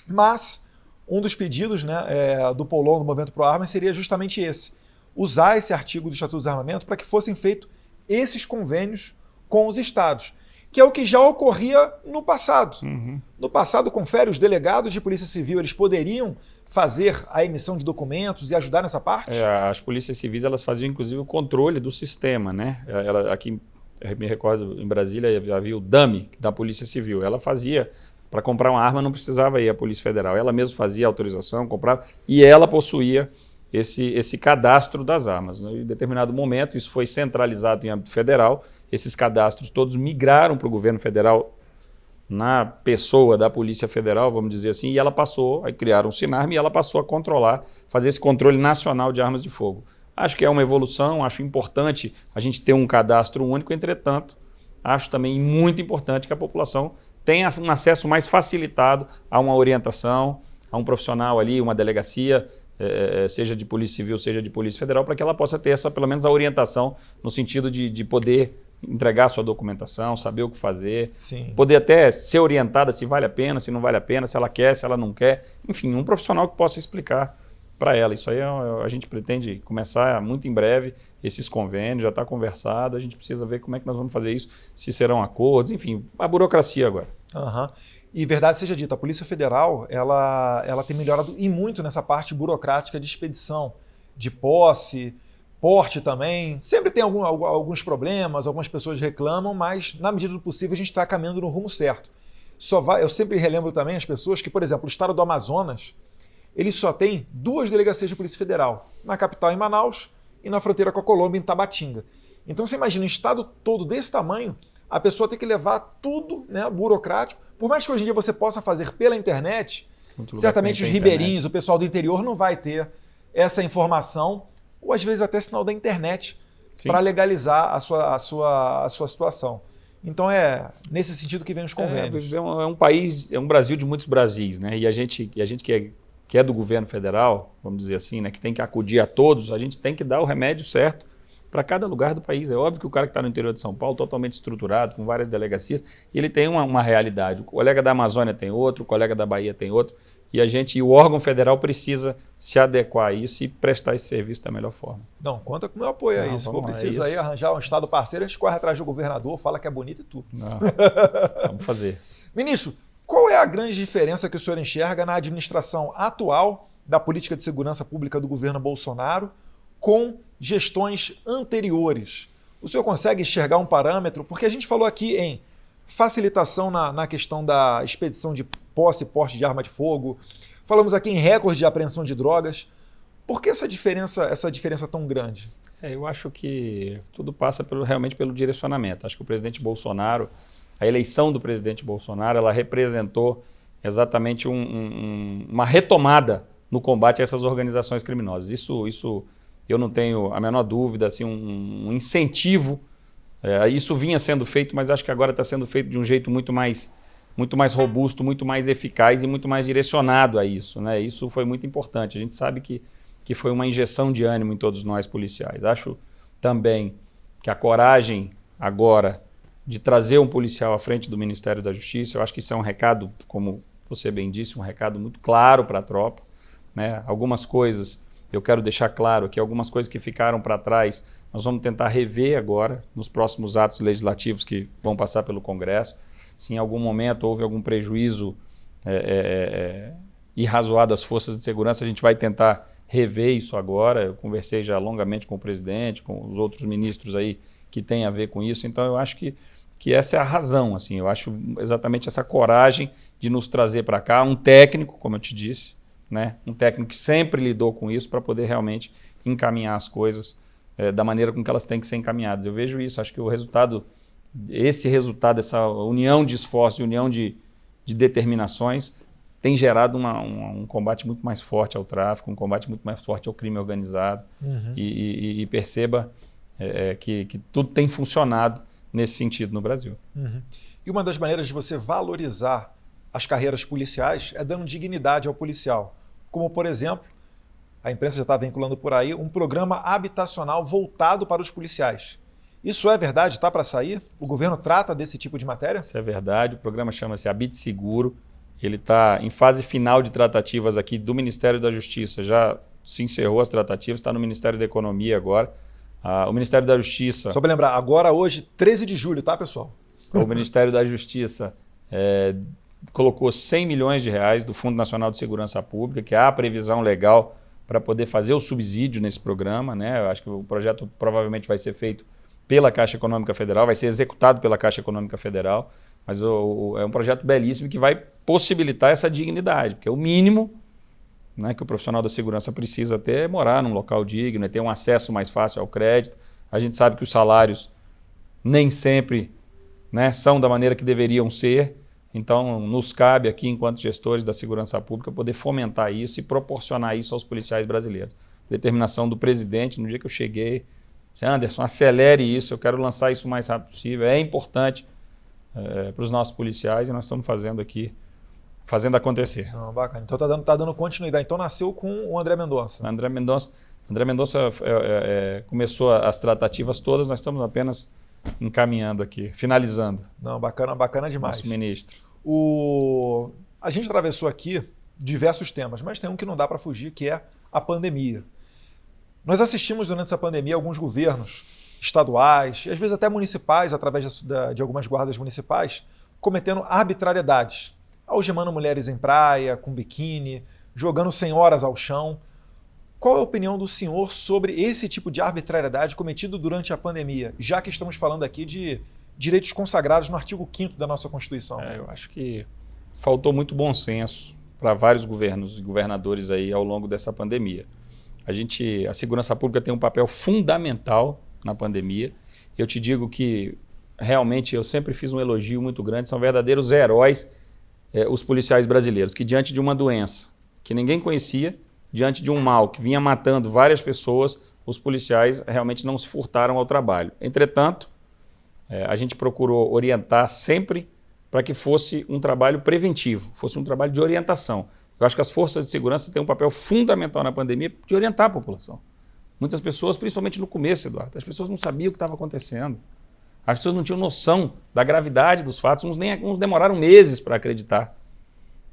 Mas um dos pedidos, né, do Polon, do Movimento Pro Armas, seria justamente esse. Usar esse artigo do Estatuto do Desarmamento para que fossem feitos esses convênios com os estados. que é o que já ocorria no passado. No passado, confere, os delegados de polícia civil, eles poderiam fazer a emissão de documentos e ajudar nessa parte? As polícias civis, elas faziam inclusive o controle do sistema, né? Aqui, eu me recordo, em Brasília havia o DAMI da Polícia Civil. Ela fazia, para comprar uma arma não precisava ir à Polícia Federal. Ela mesma fazia a autorização, comprava, e ela possuía esse cadastro das armas. Em determinado momento, isso foi centralizado em âmbito federal, esses cadastros todos migraram para o governo federal na pessoa da Polícia Federal, vamos dizer assim, e ela passou, aí criaram o Sinarme e ela passou a controlar, fazer esse controle nacional de armas de fogo. Acho que é uma evolução, acho importante a gente ter um cadastro único, entretanto, acho também muito importante que a população tenha um acesso mais facilitado a uma orientação, a um profissional ali, uma delegacia, seja de Polícia Civil, seja de Polícia Federal, para que ela possa ter essa, pelo menos a orientação no sentido de poder entregar sua documentação, saber o que fazer, poder até ser orientada se vale a pena, se não vale a pena, se ela quer, se ela não quer. Enfim, um profissional que possa explicar para ela. Isso aí a gente pretende começar muito em breve, esses convênios, já está conversado, a gente precisa ver como é que nós vamos fazer isso, se serão acordos, enfim, a burocracia agora. E verdade seja dita, a Polícia Federal ela tem melhorado e muito nessa parte burocrática de expedição, de posse, porte também. Sempre tem alguns problemas, algumas pessoas reclamam, mas na medida do possível a gente está caminhando no rumo certo. Eu sempre relembro também as pessoas que, por exemplo, o estado do Amazonas, ele só tem 2 delegacias de Polícia Federal, na capital em Manaus e na fronteira com a Colômbia em Tabatinga. Então você imagina um estado todo desse tamanho, a pessoa tem que levar tudo, né, burocrático. Por mais que hoje em dia você possa fazer pela internet, certamente os ribeirinhos, o pessoal do interior não vai ter essa informação, ou às vezes até sinal da internet, para legalizar a sua situação. Então é nesse sentido que vem os convênios. É um país, é um Brasil de muitos Brasis, né? E a gente que é do governo federal, vamos dizer assim, né, que tem que acudir a todos, a gente tem que dar o remédio certo para cada lugar do país. É óbvio que o cara que está no interior de São Paulo, totalmente estruturado, com várias delegacias, ele tem uma realidade. O colega da Amazônia tem outro, o colega da Bahia tem outro, e o órgão federal precisa se adequar a isso e prestar esse serviço da melhor forma. Não, conta com o meu apoio aí. Se for preciso aí arranjar um estado parceiro, a gente corre atrás do governador, fala que é bonito e tudo. Não, vamos fazer. Ministro, qual é a grande diferença que o senhor enxerga na administração atual da política de segurança pública do governo Bolsonaro com gestões anteriores? O senhor consegue enxergar um parâmetro? Porque a gente falou aqui em facilitação na questão da expedição de posse e porte de arma de fogo, falamos aqui em recorde de apreensão de drogas. Por que essa diferença tão grande? Eu acho que tudo passa realmente pelo direcionamento. Acho que o presidente Bolsonaro, a eleição do presidente Bolsonaro, ela representou exatamente uma retomada no combate a essas organizações criminosas. Isso eu não tenho a menor dúvida, assim, um incentivo. Isso vinha sendo feito, mas acho que agora está sendo feito de um jeito muito mais robusto, muito mais eficaz e muito mais direcionado a isso, né? Isso foi muito importante. A gente sabe que foi uma injeção de ânimo em todos nós policiais. Acho também que a coragem agora de trazer um policial à frente do Ministério da Justiça, eu acho que isso é um recado, como você bem disse, um recado muito claro para a tropa, né? Algumas coisas, eu quero deixar claro que algumas coisas que ficaram para trás, nós vamos tentar rever agora, nos próximos atos legislativos que vão passar pelo Congresso. Se em algum momento houve algum prejuízo irrazoado às forças de segurança, a gente vai tentar rever isso agora. Eu conversei já longamente com o presidente, com os outros ministros aí que têm a ver com isso. Então eu acho que essa é a razão. Assim, eu acho exatamente essa coragem de nos trazer para cá um técnico, como eu te disse, né? Um técnico que sempre lidou com isso para poder realmente encaminhar as coisas da maneira com que elas têm que ser encaminhadas. Eu vejo isso, acho que esse resultado, essa união de esforços, união de determinações, tem gerado um combate muito mais forte ao tráfico, um combate muito mais forte ao crime organizado. E perceba que tudo tem funcionado nesse sentido no Brasil. E uma das maneiras de você valorizar as carreiras policiais é dando dignidade ao policial. Como, por exemplo, a imprensa já está vinculando por aí, um programa habitacional voltado para os policiais. Isso é verdade? Está para sair? O governo trata desse tipo de matéria? Isso é verdade. O programa chama-se Habite Seguro. Ele está em fase final de tratativas aqui do Ministério da Justiça. Já se encerrou as tratativas, está no Ministério da Economia agora. O Ministério da Justiça... Só para lembrar, agora hoje, 13 de julho, tá, pessoal? O Ministério da Justiça colocou 100 milhões de reais do Fundo Nacional de Segurança Pública, que há a previsão legal para poder fazer o subsídio nesse programa, né? Eu acho que o projeto provavelmente vai ser feito pela Caixa Econômica Federal, vai ser executado pela Caixa Econômica Federal, mas é um projeto belíssimo que vai possibilitar essa dignidade, porque o mínimo, né, que o profissional da segurança precisa ter é morar num local digno, é ter um acesso mais fácil ao crédito. A gente sabe que os salários nem sempre, né, são da maneira que deveriam ser, então nos cabe aqui, enquanto gestores da segurança pública, poder fomentar isso e proporcionar isso aos policiais brasileiros. Determinação do presidente, no dia que eu cheguei, disse: Anderson, acelere isso, eu quero lançar isso o mais rápido possível, é importante para os nossos policiais e nós estamos fazendo aqui, fazendo acontecer. Não, bacana. Então tá dando continuidade. Então nasceu com o André Mendonça. André Mendonça começou as tratativas todas, nós estamos apenas encaminhando aqui, finalizando. Não, bacana demais. Nosso ministro. A gente atravessou aqui diversos temas, mas tem um que não dá para fugir, que é a pandemia. Nós assistimos durante essa pandemia alguns governos estaduais, e às vezes até municipais, através de algumas guardas municipais, cometendo arbitrariedades, algemando mulheres em praia, com biquíni, jogando senhoras ao chão. Qual é a opinião do senhor sobre esse tipo de arbitrariedade cometido durante a pandemia, já que estamos falando aqui de direitos consagrados no artigo 5º da nossa Constituição? Eu acho que faltou muito bom senso para vários governos e governadores aí ao longo dessa pandemia. A segurança pública tem um papel fundamental na pandemia. Eu te digo que realmente eu sempre fiz um elogio muito grande, são verdadeiros heróis os policiais brasileiros, que diante de uma doença que ninguém conhecia, diante de um mal que vinha matando várias pessoas, os policiais realmente não se furtaram ao trabalho. Entretanto, a gente procurou orientar sempre para que fosse um trabalho preventivo, fosse um trabalho de orientação. Eu acho que as forças de segurança têm um papel fundamental na pandemia de orientar a população. Muitas pessoas, principalmente no começo, Eduardo, as pessoas não sabiam o que estava acontecendo. As pessoas não tinham noção da gravidade dos fatos, uns demoraram meses para acreditar,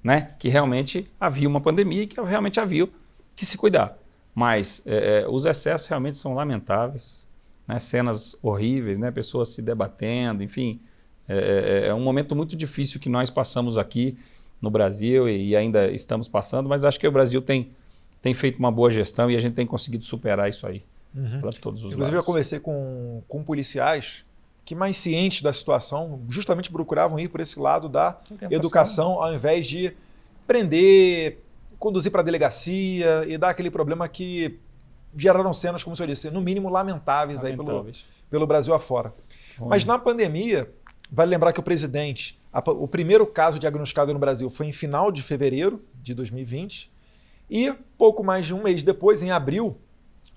né, que realmente havia uma pandemia e que realmente havia que se cuidar. Mas os excessos realmente são lamentáveis, né, cenas horríveis, né, pessoas se debatendo, enfim. É um momento muito difícil que nós passamos aqui no Brasil e ainda estamos passando, mas acho que o Brasil tem feito uma boa gestão e a gente tem conseguido superar isso aí para todos os lados. Inclusive eu conversei com policiais que, mais cientes da situação, justamente procuravam ir por esse lado da educação, ao invés de prender, conduzir para a delegacia e dar aquele problema que geraram cenas, como o senhor disse, no mínimo lamentáveis. Aí pelo Brasil afora. Mas na pandemia, vale lembrar que o presidente, o primeiro caso diagnosticado no Brasil foi em final de fevereiro de 2020 e pouco mais de um mês depois, em abril,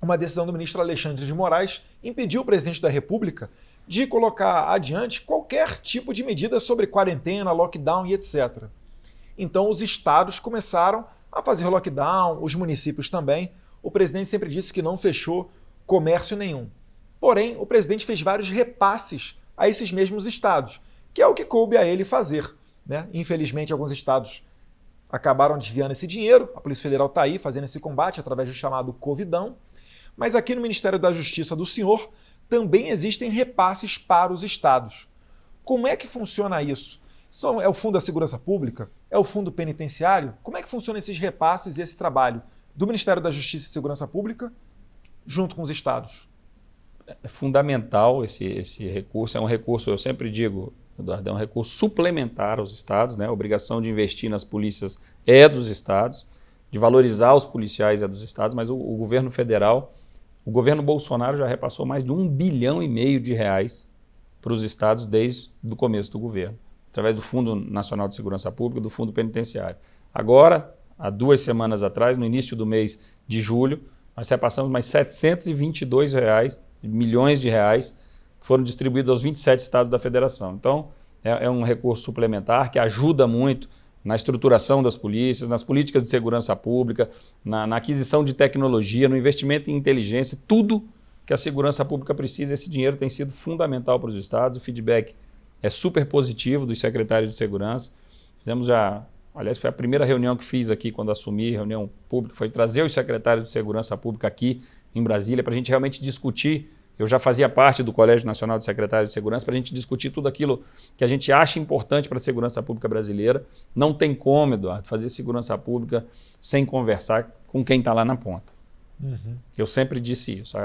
uma decisão do ministro Alexandre de Moraes impediu o presidente da República de colocar adiante qualquer tipo de medida sobre quarentena, lockdown e etc. Então os estados começaram a fazer lockdown, os municípios também. O presidente sempre disse que não fechou comércio nenhum. Porém, o presidente fez vários repasses a esses mesmos estados, que é o que coube a ele fazer, né? Infelizmente, alguns estados acabaram desviando esse dinheiro, a Polícia Federal está aí fazendo esse combate através do chamado Covidão, mas aqui no Ministério da Justiça do senhor também existem repasses para os estados. Como é que funciona isso? É o Fundo da Segurança Pública? É o Fundo Penitenciário? Como é que funcionam esses repasses e esse trabalho do Ministério da Justiça e Segurança Pública junto com os estados? É fundamental esse recurso, é um recurso, eu sempre digo, Eduardo, é um recurso suplementar aos estados, né? A obrigação de investir nas polícias é dos estados, de valorizar os policiais é dos estados, mas o governo federal, o governo Bolsonaro já repassou mais de R$1,5 bilhão de reais para os estados desde o começo do governo, através do Fundo Nacional de Segurança Pública e do Fundo Penitenciário. Agora, há 2 semanas atrás, no início do mês de julho, nós repassamos mais R$722 milhões de reais que foram distribuídos aos 27 estados da federação. Então, é um recurso suplementar que ajuda muito na estruturação das polícias, nas políticas de segurança pública, na aquisição de tecnologia, no investimento em inteligência, tudo que a segurança pública precisa. Esse dinheiro tem sido fundamental para os estados, o feedback é super positivo dos secretários de segurança. Fizemos aliás, foi a primeira reunião que fiz aqui quando assumi, reunião pública, foi trazer os secretários de segurança pública aqui em Brasília para a gente realmente discutir Eu já fazia parte do Colégio Nacional de Secretários de Segurança para a gente discutir tudo aquilo que a gente acha importante para a segurança pública brasileira. Não tem como, Eduardo, fazer segurança pública sem conversar com quem está lá na ponta. Eu sempre disse isso.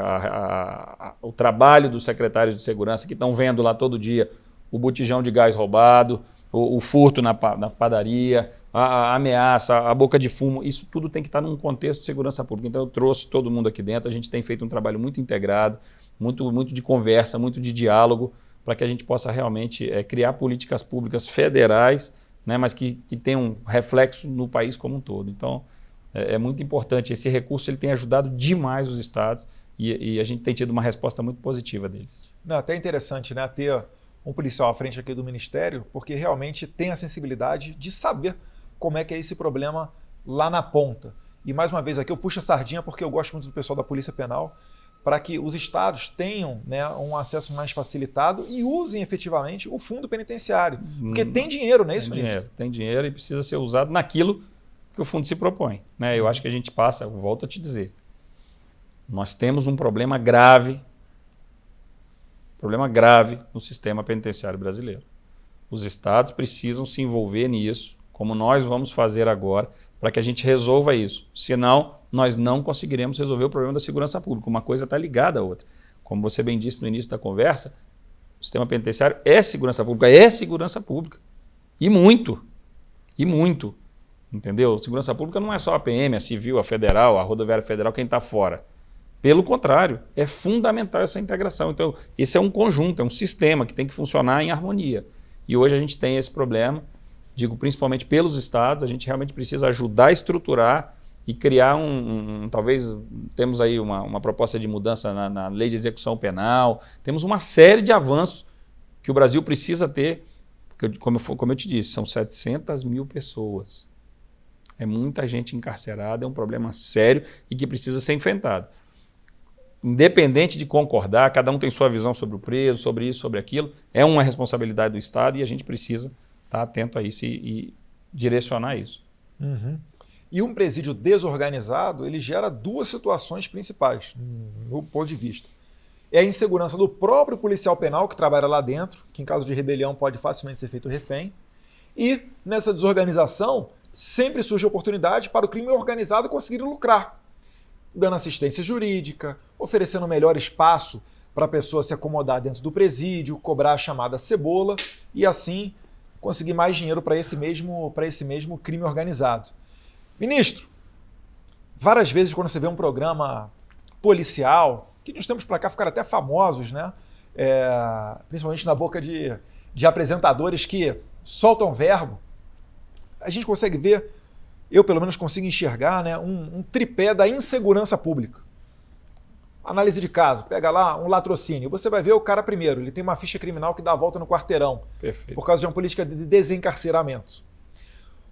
O trabalho dos secretários de segurança que estão vendo lá todo dia o botijão de gás roubado, o furto na padaria, a ameaça, a boca de fumo, isso tudo tem que estar num contexto de segurança pública. Então eu trouxe todo mundo aqui dentro, a gente tem feito um trabalho muito integrado, muito de conversa, muito de diálogo, para que a gente possa realmente criar políticas públicas federais, né, mas que tenham reflexo no país como um todo. Então é muito importante. Esse recurso ele tem ajudado demais os estados e a gente tem tido uma resposta muito positiva deles. Não, até interessante, né, ter um policial à frente aqui do Ministério, porque realmente tem a sensibilidade de saber como é que é esse problema lá na ponta. E mais uma vez aqui eu puxo a sardinha porque eu gosto muito do pessoal da Polícia Penal, para que os estados tenham, né, um acesso mais facilitado e usem efetivamente o fundo penitenciário. Porque tem dinheiro, não é isso, ministro? Tem dinheiro e precisa ser usado naquilo que o fundo se propõe, né? Eu acho que a gente passa, volto a te dizer, nós temos um problema grave no sistema penitenciário brasileiro. Os estados precisam se envolver nisso, como nós vamos fazer agora, para que a gente resolva isso. Senão, nós não conseguiremos resolver o problema da segurança pública. Uma coisa está ligada à outra. Como você bem disse no início da conversa, o sistema penitenciário é segurança pública. E muito. Entendeu? Segurança pública não é só a PM, a civil, a federal, a rodoviária federal, quem está fora. Pelo contrário, é fundamental essa integração. Então, esse é um conjunto, é um sistema que tem que funcionar em harmonia. E hoje a gente tem esse problema, digo principalmente pelos estados, a gente realmente precisa ajudar a estruturar e criar talvez temos aí uma proposta de mudança na lei de execução penal, temos uma série de avanços que o Brasil precisa ter, porque, como eu te disse, são 700 mil pessoas. É muita gente encarcerada, é um problema sério e que precisa ser enfrentado. Independente de concordar, cada um tem sua visão sobre o preso, sobre isso, sobre aquilo, é uma responsabilidade do Estado e a gente precisa estar atento a isso e direcionar isso. E um presídio desorganizado, ele gera duas situações principais, no meu ponto de vista. É a insegurança do próprio policial penal que trabalha lá dentro, que em caso de rebelião pode facilmente ser feito refém. E nessa desorganização, sempre surge oportunidade para o crime organizado conseguir lucrar, dando assistência jurídica, oferecendo melhor espaço para a pessoa se acomodar dentro do presídio, cobrar a chamada cebola e assim conseguir mais dinheiro para esse mesmo crime organizado. Ministro, várias vezes quando você vê um programa policial, que de uns tempos para cá ficaram até famosos, né? Principalmente na boca de apresentadores que soltam verbo, a gente consegue ver, eu pelo menos consigo enxergar, né, um tripé da insegurança pública. Análise de caso, pega lá um latrocínio, você vai ver o cara primeiro, ele tem uma ficha criminal que dá a volta no quarteirão. Perfeito. Por causa de uma política de desencarceramento.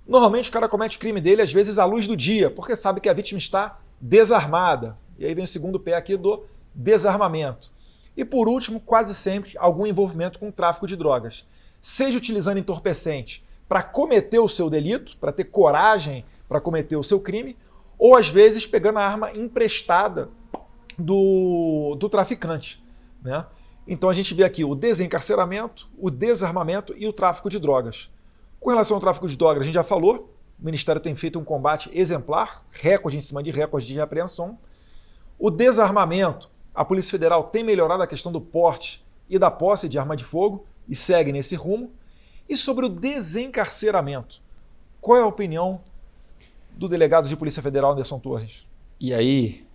Normalmente o cara comete o crime dele às vezes à luz do dia, porque sabe que a vítima está desarmada. E aí vem o segundo pé aqui do desarmamento. E por último, quase sempre, algum envolvimento com o tráfico de drogas. Seja utilizando entorpecente para cometer o seu delito, para ter coragem para cometer o seu crime, ou às vezes pegando a arma emprestada do traficante, né? Então a gente vê aqui o desencarceramento, o desarmamento e o tráfico de drogas. Com relação ao tráfico de drogas, a gente já falou, o Ministério tem feito um combate exemplar, recorde em cima de recorde de apreensão. O desarmamento, a Polícia Federal tem melhorado a questão do porte e da posse de arma de fogo e segue nesse rumo. E sobre o desencarceramento, qual é a opinião do delegado de Polícia Federal, Anderson Torres? E aí,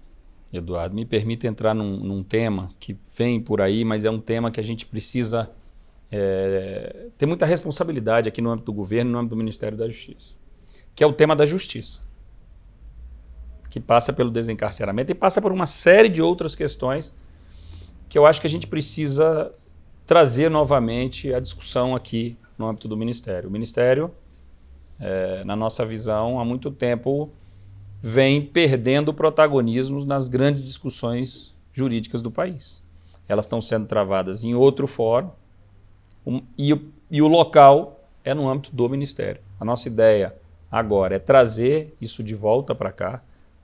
Eduardo, me permita entrar num tema que vem por aí, mas é um tema que a gente precisa ter muita responsabilidade aqui no âmbito do governo e no âmbito do Ministério da Justiça, que é o tema da justiça, que passa pelo desencarceramento e passa por uma série de outras questões que eu acho que a gente precisa trazer novamente a discussão aqui no âmbito do Ministério. O Ministério, na nossa visão, há muito tempo vem perdendo protagonismos nas grandes discussões jurídicas do país. Elas estão sendo travadas em outro fórum e o local é no âmbito do Ministério. A nossa ideia agora é trazer isso de volta para cá.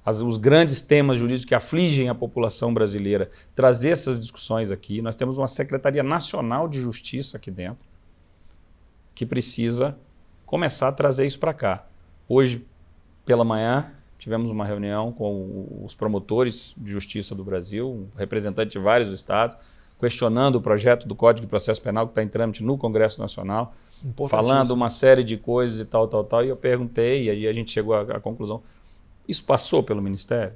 os grandes temas jurídicos que afligem a população brasileira, trazer essas discussões aqui. Nós temos uma Secretaria Nacional de Justiça aqui dentro, que precisa começar a trazer isso para cá. Hoje, pela manhã, tivemos uma reunião com os promotores de justiça do Brasil, um representante de vários estados, questionando o projeto do Código de Processo Penal que está em trâmite no Congresso Nacional, falando uma série de coisas e tal, e eu perguntei, e aí a gente chegou à conclusão, isso passou pelo Ministério?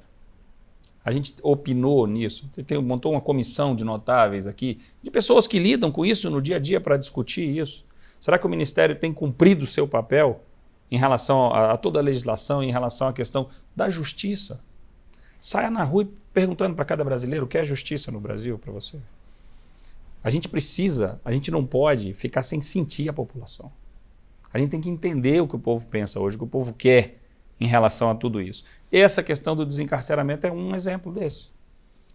A gente opinou nisso, montou uma comissão de notáveis aqui, de pessoas que lidam com isso no dia a dia para discutir isso. Será que o Ministério tem cumprido o seu papel em relação a toda a legislação, em relação à questão da justiça? Saia na rua perguntando para cada brasileiro o que é justiça no Brasil para você. A gente não pode ficar sem sentir a população. A gente tem que entender o que o povo pensa hoje, o que o povo quer em relação a tudo isso. E essa questão do desencarceramento é um exemplo desse.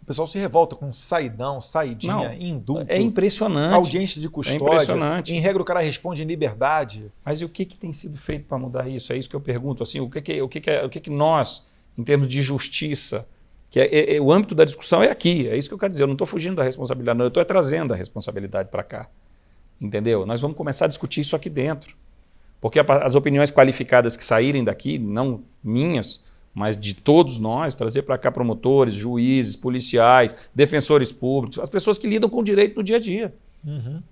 O pessoal se revolta com saidão, saidinha, indulto. É impressionante. Audiência de custódia. É impressionante. Em regra, o cara responde em liberdade. Mas e o que tem sido feito para mudar isso? É isso que eu pergunto. Assim, o que nós, em termos de justiça, que o âmbito da discussão é aqui. É isso que eu quero dizer. Eu não estou fugindo da responsabilidade, não. Eu estou trazendo a responsabilidade para cá. Entendeu? Nós vamos começar a discutir isso aqui dentro. Porque as opiniões qualificadas que saírem daqui, não minhas, mas de todos nós, trazer para cá promotores, juízes, policiais, defensores públicos, as pessoas que lidam com o direito no dia a dia. Uhum.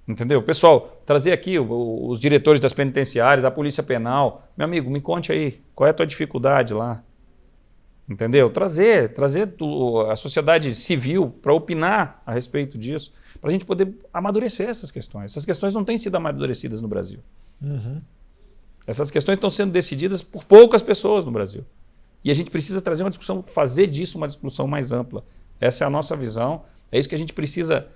Entendeu? Pessoal, trazer aqui os diretores das penitenciárias, a polícia penal. Meu amigo, me conte aí, qual é a tua dificuldade lá? Entendeu? Trazer a sociedade civil para opinar a respeito disso, para a gente poder amadurecer essas questões. Essas questões não têm sido amadurecidas no Brasil. Uhum. Essas questões estão sendo decididas por poucas pessoas no Brasil. E a gente precisa trazer uma discussão, fazer disso uma discussão mais ampla. Essa é a nossa visão, é isso que a gente precisa,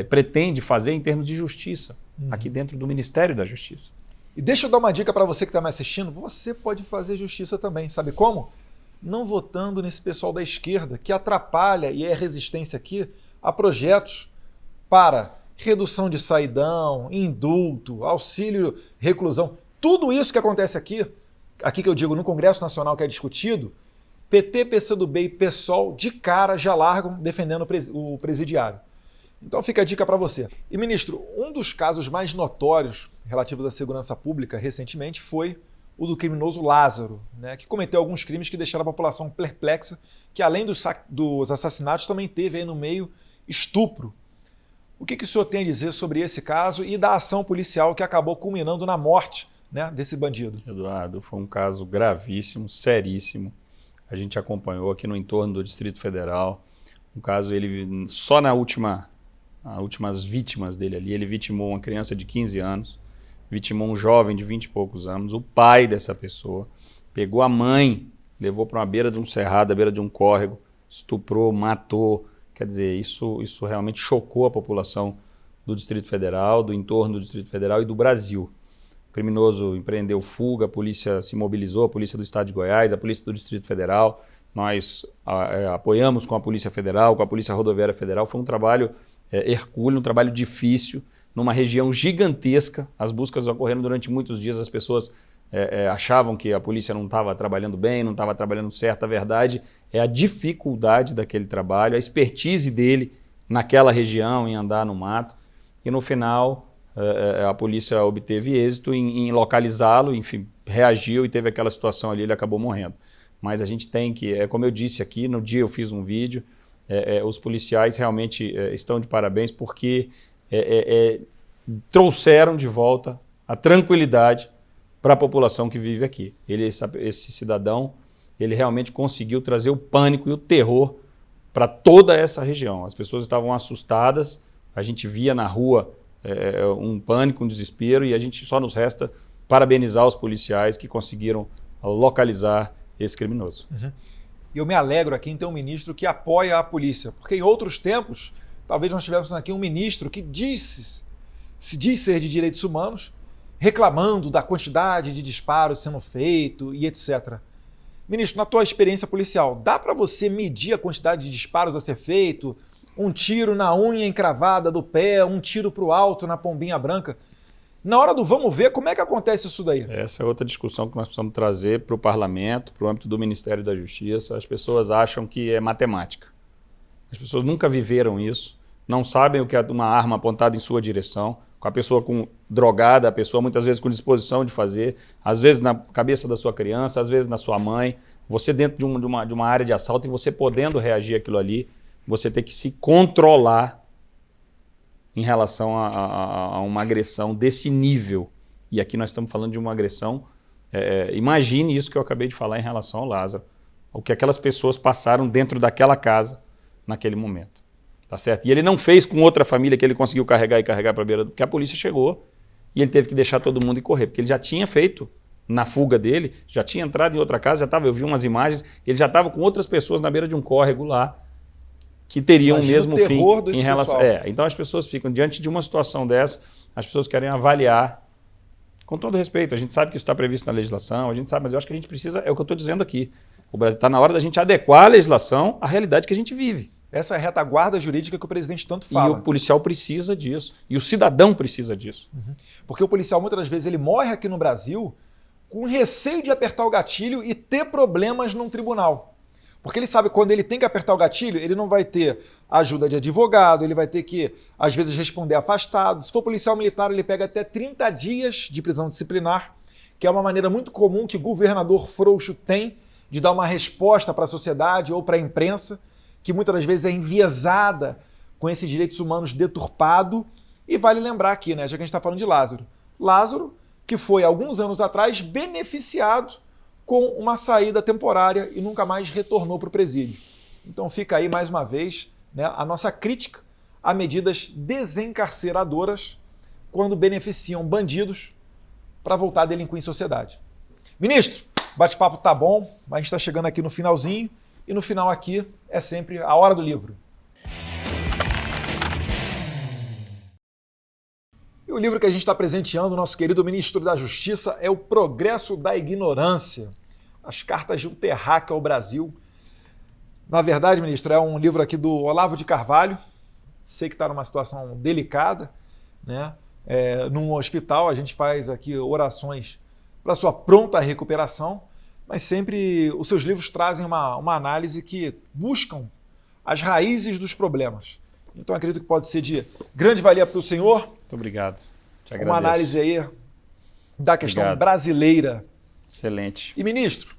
pretende fazer em termos de justiça, aqui dentro do Ministério da Justiça. E deixa eu dar uma dica para você que está me assistindo, você pode fazer justiça também, sabe como? Não votando nesse pessoal da esquerda que atrapalha e é resistência aqui a projetos para redução de saidão, indulto, auxílio, reclusão. Tudo isso que acontece aqui que eu digo no Congresso Nacional que é discutido, PT, PCdoB e PSOL de cara já largam defendendo o presidiário. Então fica a dica para você. E ministro, um dos casos mais notórios relativos à segurança pública recentemente foi o do criminoso Lázaro, né, que cometeu alguns crimes que deixaram a população perplexa, que além dos assassinatos também teve aí no meio estupro. O que o senhor tem a dizer sobre esse caso e da ação policial que acabou culminando na morte, né, desse bandido? Eduardo, foi um caso gravíssimo, seríssimo. A gente acompanhou aqui no entorno do Distrito Federal. Um caso, ele só as últimas vítimas dele ali, ele vitimou uma criança de 15 anos, vitimou um jovem de 20 e poucos anos, o pai dessa pessoa, pegou a mãe, levou para uma beira de um cerrado, à beira de um córrego, estuprou, matou. Quer dizer, isso realmente chocou a população do Distrito Federal, do entorno do Distrito Federal e do Brasil. O criminoso empreendeu fuga, a polícia se mobilizou, a polícia do Estado de Goiás, a polícia do Distrito Federal. Nós apoiamos com a Polícia Federal, com a Polícia Rodoviária Federal. Foi um trabalho hercúleo, um trabalho difícil, numa região gigantesca. As buscas ocorreram durante muitos dias, as pessoas achavam que a polícia não estava trabalhando bem, não estava trabalhando certo. A verdade é a dificuldade daquele trabalho, a expertise dele naquela região, em andar no mato. E no final, a polícia obteve êxito em localizá-lo, enfim, reagiu e teve aquela situação ali, ele acabou morrendo. Mas a gente tem que, como eu disse aqui, no dia eu fiz um vídeo, os policiais realmente estão de parabéns porque trouxeram de volta a tranquilidade para a população que vive aqui. Esse cidadão, ele realmente conseguiu trazer o pânico e o terror para toda essa região. As pessoas estavam assustadas, a gente via na rua um pânico, um desespero, e a gente só nos resta parabenizar os policiais que conseguiram localizar esse criminoso. Uhum. E eu me alegro aqui em ter um ministro que apoia a polícia, porque em outros tempos, talvez nós tivéssemos aqui um ministro que se diz ser de direitos humanos, reclamando da quantidade de disparos sendo feito e etc. Ministro, na tua experiência policial, dá para você medir a quantidade de disparos a ser feito? Um tiro na unha encravada do pé, um tiro para o alto na pombinha branca? Na hora do vamos ver, como é que acontece isso daí? Essa é outra discussão que nós precisamos trazer para o parlamento, para o âmbito do Ministério da Justiça. As pessoas acham que é matemática. As pessoas nunca viveram isso, não sabem o que é uma arma apontada em sua direção, com a pessoa drogada, a pessoa muitas vezes com disposição de fazer, às vezes na cabeça da sua criança, às vezes na sua mãe, você dentro de uma área de assalto e você podendo reagir àquilo ali, você tem que se controlar em relação a uma agressão desse nível. E aqui nós estamos falando de uma agressão, imagine isso que eu acabei de falar em relação ao Lázaro, o que aquelas pessoas passaram dentro daquela casa naquele momento. Tá certo? E ele não fez com outra família que ele conseguiu carregar para a beira, porque a polícia chegou e ele teve que deixar todo mundo e correr, porque ele já tinha feito na fuga dele, já tinha entrado em outra casa, eu vi umas imagens, ele já estava com outras pessoas na beira de um córrego lá, que teriam o mesmo fim em relação. Então as pessoas ficam diante de uma situação dessa, as pessoas querem avaliar, com todo respeito, a gente sabe que isso está previsto na legislação, a gente sabe, mas eu acho que a gente precisa, é o que eu estou dizendo aqui, o Brasil está na hora da gente adequar a legislação à realidade que a gente vive. Essa é a retaguarda jurídica que o presidente tanto fala. E o policial precisa disso. E o cidadão precisa disso. Porque o policial, muitas das vezes, ele morre aqui no Brasil com receio de apertar o gatilho e ter problemas num tribunal. Porque ele sabe que quando ele tem que apertar o gatilho, ele não vai ter ajuda de advogado, ele vai ter que, às vezes, responder afastado. Se for policial militar, ele pega até 30 dias de prisão disciplinar, que é uma maneira muito comum que governador frouxo tem de dar uma resposta para a sociedade ou para a imprensa, que muitas das vezes é enviesada com esses direitos humanos deturpado. E vale lembrar aqui, né, já que a gente está falando de Lázaro. Lázaro, que foi, alguns anos atrás, beneficiado com uma saída temporária e nunca mais retornou para o presídio. Então fica aí, mais uma vez, né, a nossa crítica a medidas desencarceradoras quando beneficiam bandidos para voltar a delinquir em sociedade. Ministro, bate-papo tá bom, mas a gente está chegando aqui no finalzinho. E no final aqui é sempre a hora do livro. E o livro que a gente está presenteando, o nosso querido ministro da Justiça, é O Progresso da Ignorância, as cartas de um terráqueo ao Brasil. Na verdade, ministro, é um livro aqui do Olavo de Carvalho. Sei que está numa situação delicada, né? Num hospital, a gente faz aqui orações para sua pronta recuperação, mas sempre os seus livros trazem uma análise que buscam as raízes dos problemas. Então acredito que pode ser de grande valia para o senhor. Muito obrigado. Te agradeço. Uma análise aí da questão brasileira. Excelente. E ministro,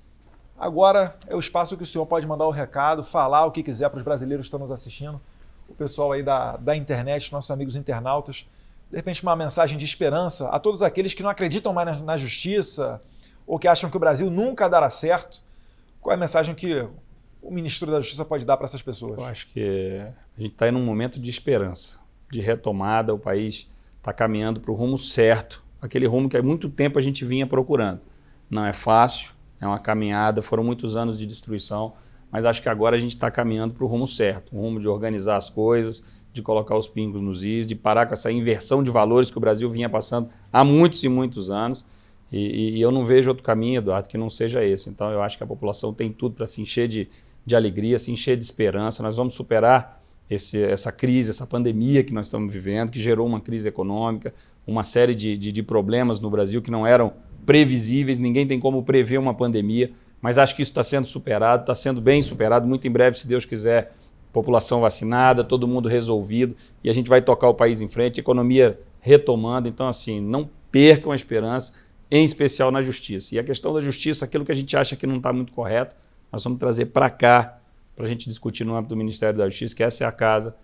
agora é o espaço que o senhor pode mandar o recado, falar o que quiser para os brasileiros que estão nos assistindo, o pessoal aí da internet, nossos amigos internautas. De repente uma mensagem de esperança a todos aqueles que não acreditam mais na justiça, ou que acham que o Brasil nunca dará certo. Qual é a mensagem que o ministro da Justiça pode dar para essas pessoas? Eu acho que a gente está em um momento de esperança, de retomada, o país está caminhando para o rumo certo, aquele rumo que há muito tempo a gente vinha procurando. Não é fácil, é uma caminhada, foram muitos anos de destruição, mas acho que agora a gente está caminhando para o rumo certo, um rumo de organizar as coisas, de colocar os pingos nos is, de parar com essa inversão de valores que o Brasil vinha passando há muitos e muitos anos. E eu não vejo outro caminho, Eduardo, que não seja esse. Então eu acho que a população tem tudo para se encher de alegria, se encher de esperança. Nós vamos superar essa crise, essa pandemia que nós estamos vivendo, que gerou uma crise econômica, uma série de problemas no Brasil que não eram previsíveis, ninguém tem como prever uma pandemia, mas acho que isso está sendo superado, está sendo bem superado, muito em breve, se Deus quiser, população vacinada, todo mundo resolvido, e a gente vai tocar o país em frente, economia retomando. Então, assim, não percam a esperança, em especial na justiça. E a questão da justiça, aquilo que a gente acha que não está muito correto, nós vamos trazer para cá, para a gente discutir no âmbito do Ministério da Justiça, que essa é a casa,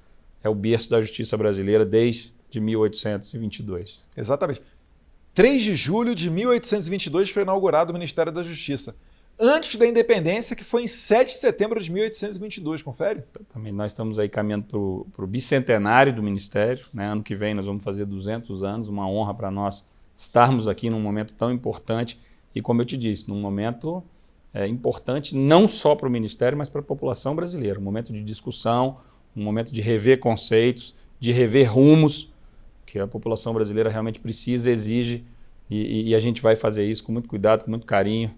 é o berço da justiça brasileira desde 1822. Exatamente. 3 de julho de 1822 foi inaugurado o Ministério da Justiça. Antes da independência, que foi em 7 de setembro de 1822, confere? Também nós estamos aí caminhando para o bicentenário do Ministério, né? Ano que vem nós vamos fazer 200 anos, uma honra para nós estarmos aqui num momento tão importante e, como eu te disse, num momento importante não só para o Ministério, mas para a população brasileira. Um momento de discussão, um momento de rever conceitos, de rever rumos que a população brasileira realmente precisa, exige, e a gente vai fazer isso com muito cuidado, com muito carinho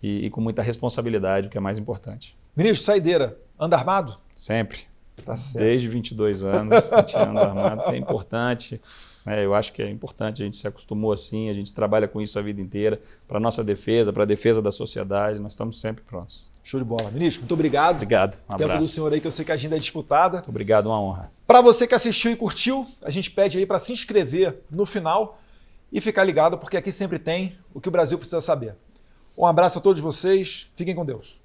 e com muita responsabilidade, o que é mais importante. Ministro, saideira, anda armado? Sempre. Tá certo. Desde 22 anos, a gente anda armado, que é importante. Eu acho que é importante, a gente se acostumou assim, a gente trabalha com isso a vida inteira, para a nossa defesa, para a defesa da sociedade, nós estamos sempre prontos. Show de bola. Ministro, muito obrigado. Obrigado, um Tempo abraço. do senhor aí, que eu sei que a agenda é disputada. Muito obrigado, uma honra. Para você que assistiu e curtiu, a gente pede aí para se inscrever no final e ficar ligado, porque aqui sempre tem o que o Brasil precisa saber. Um abraço a todos vocês, fiquem com Deus.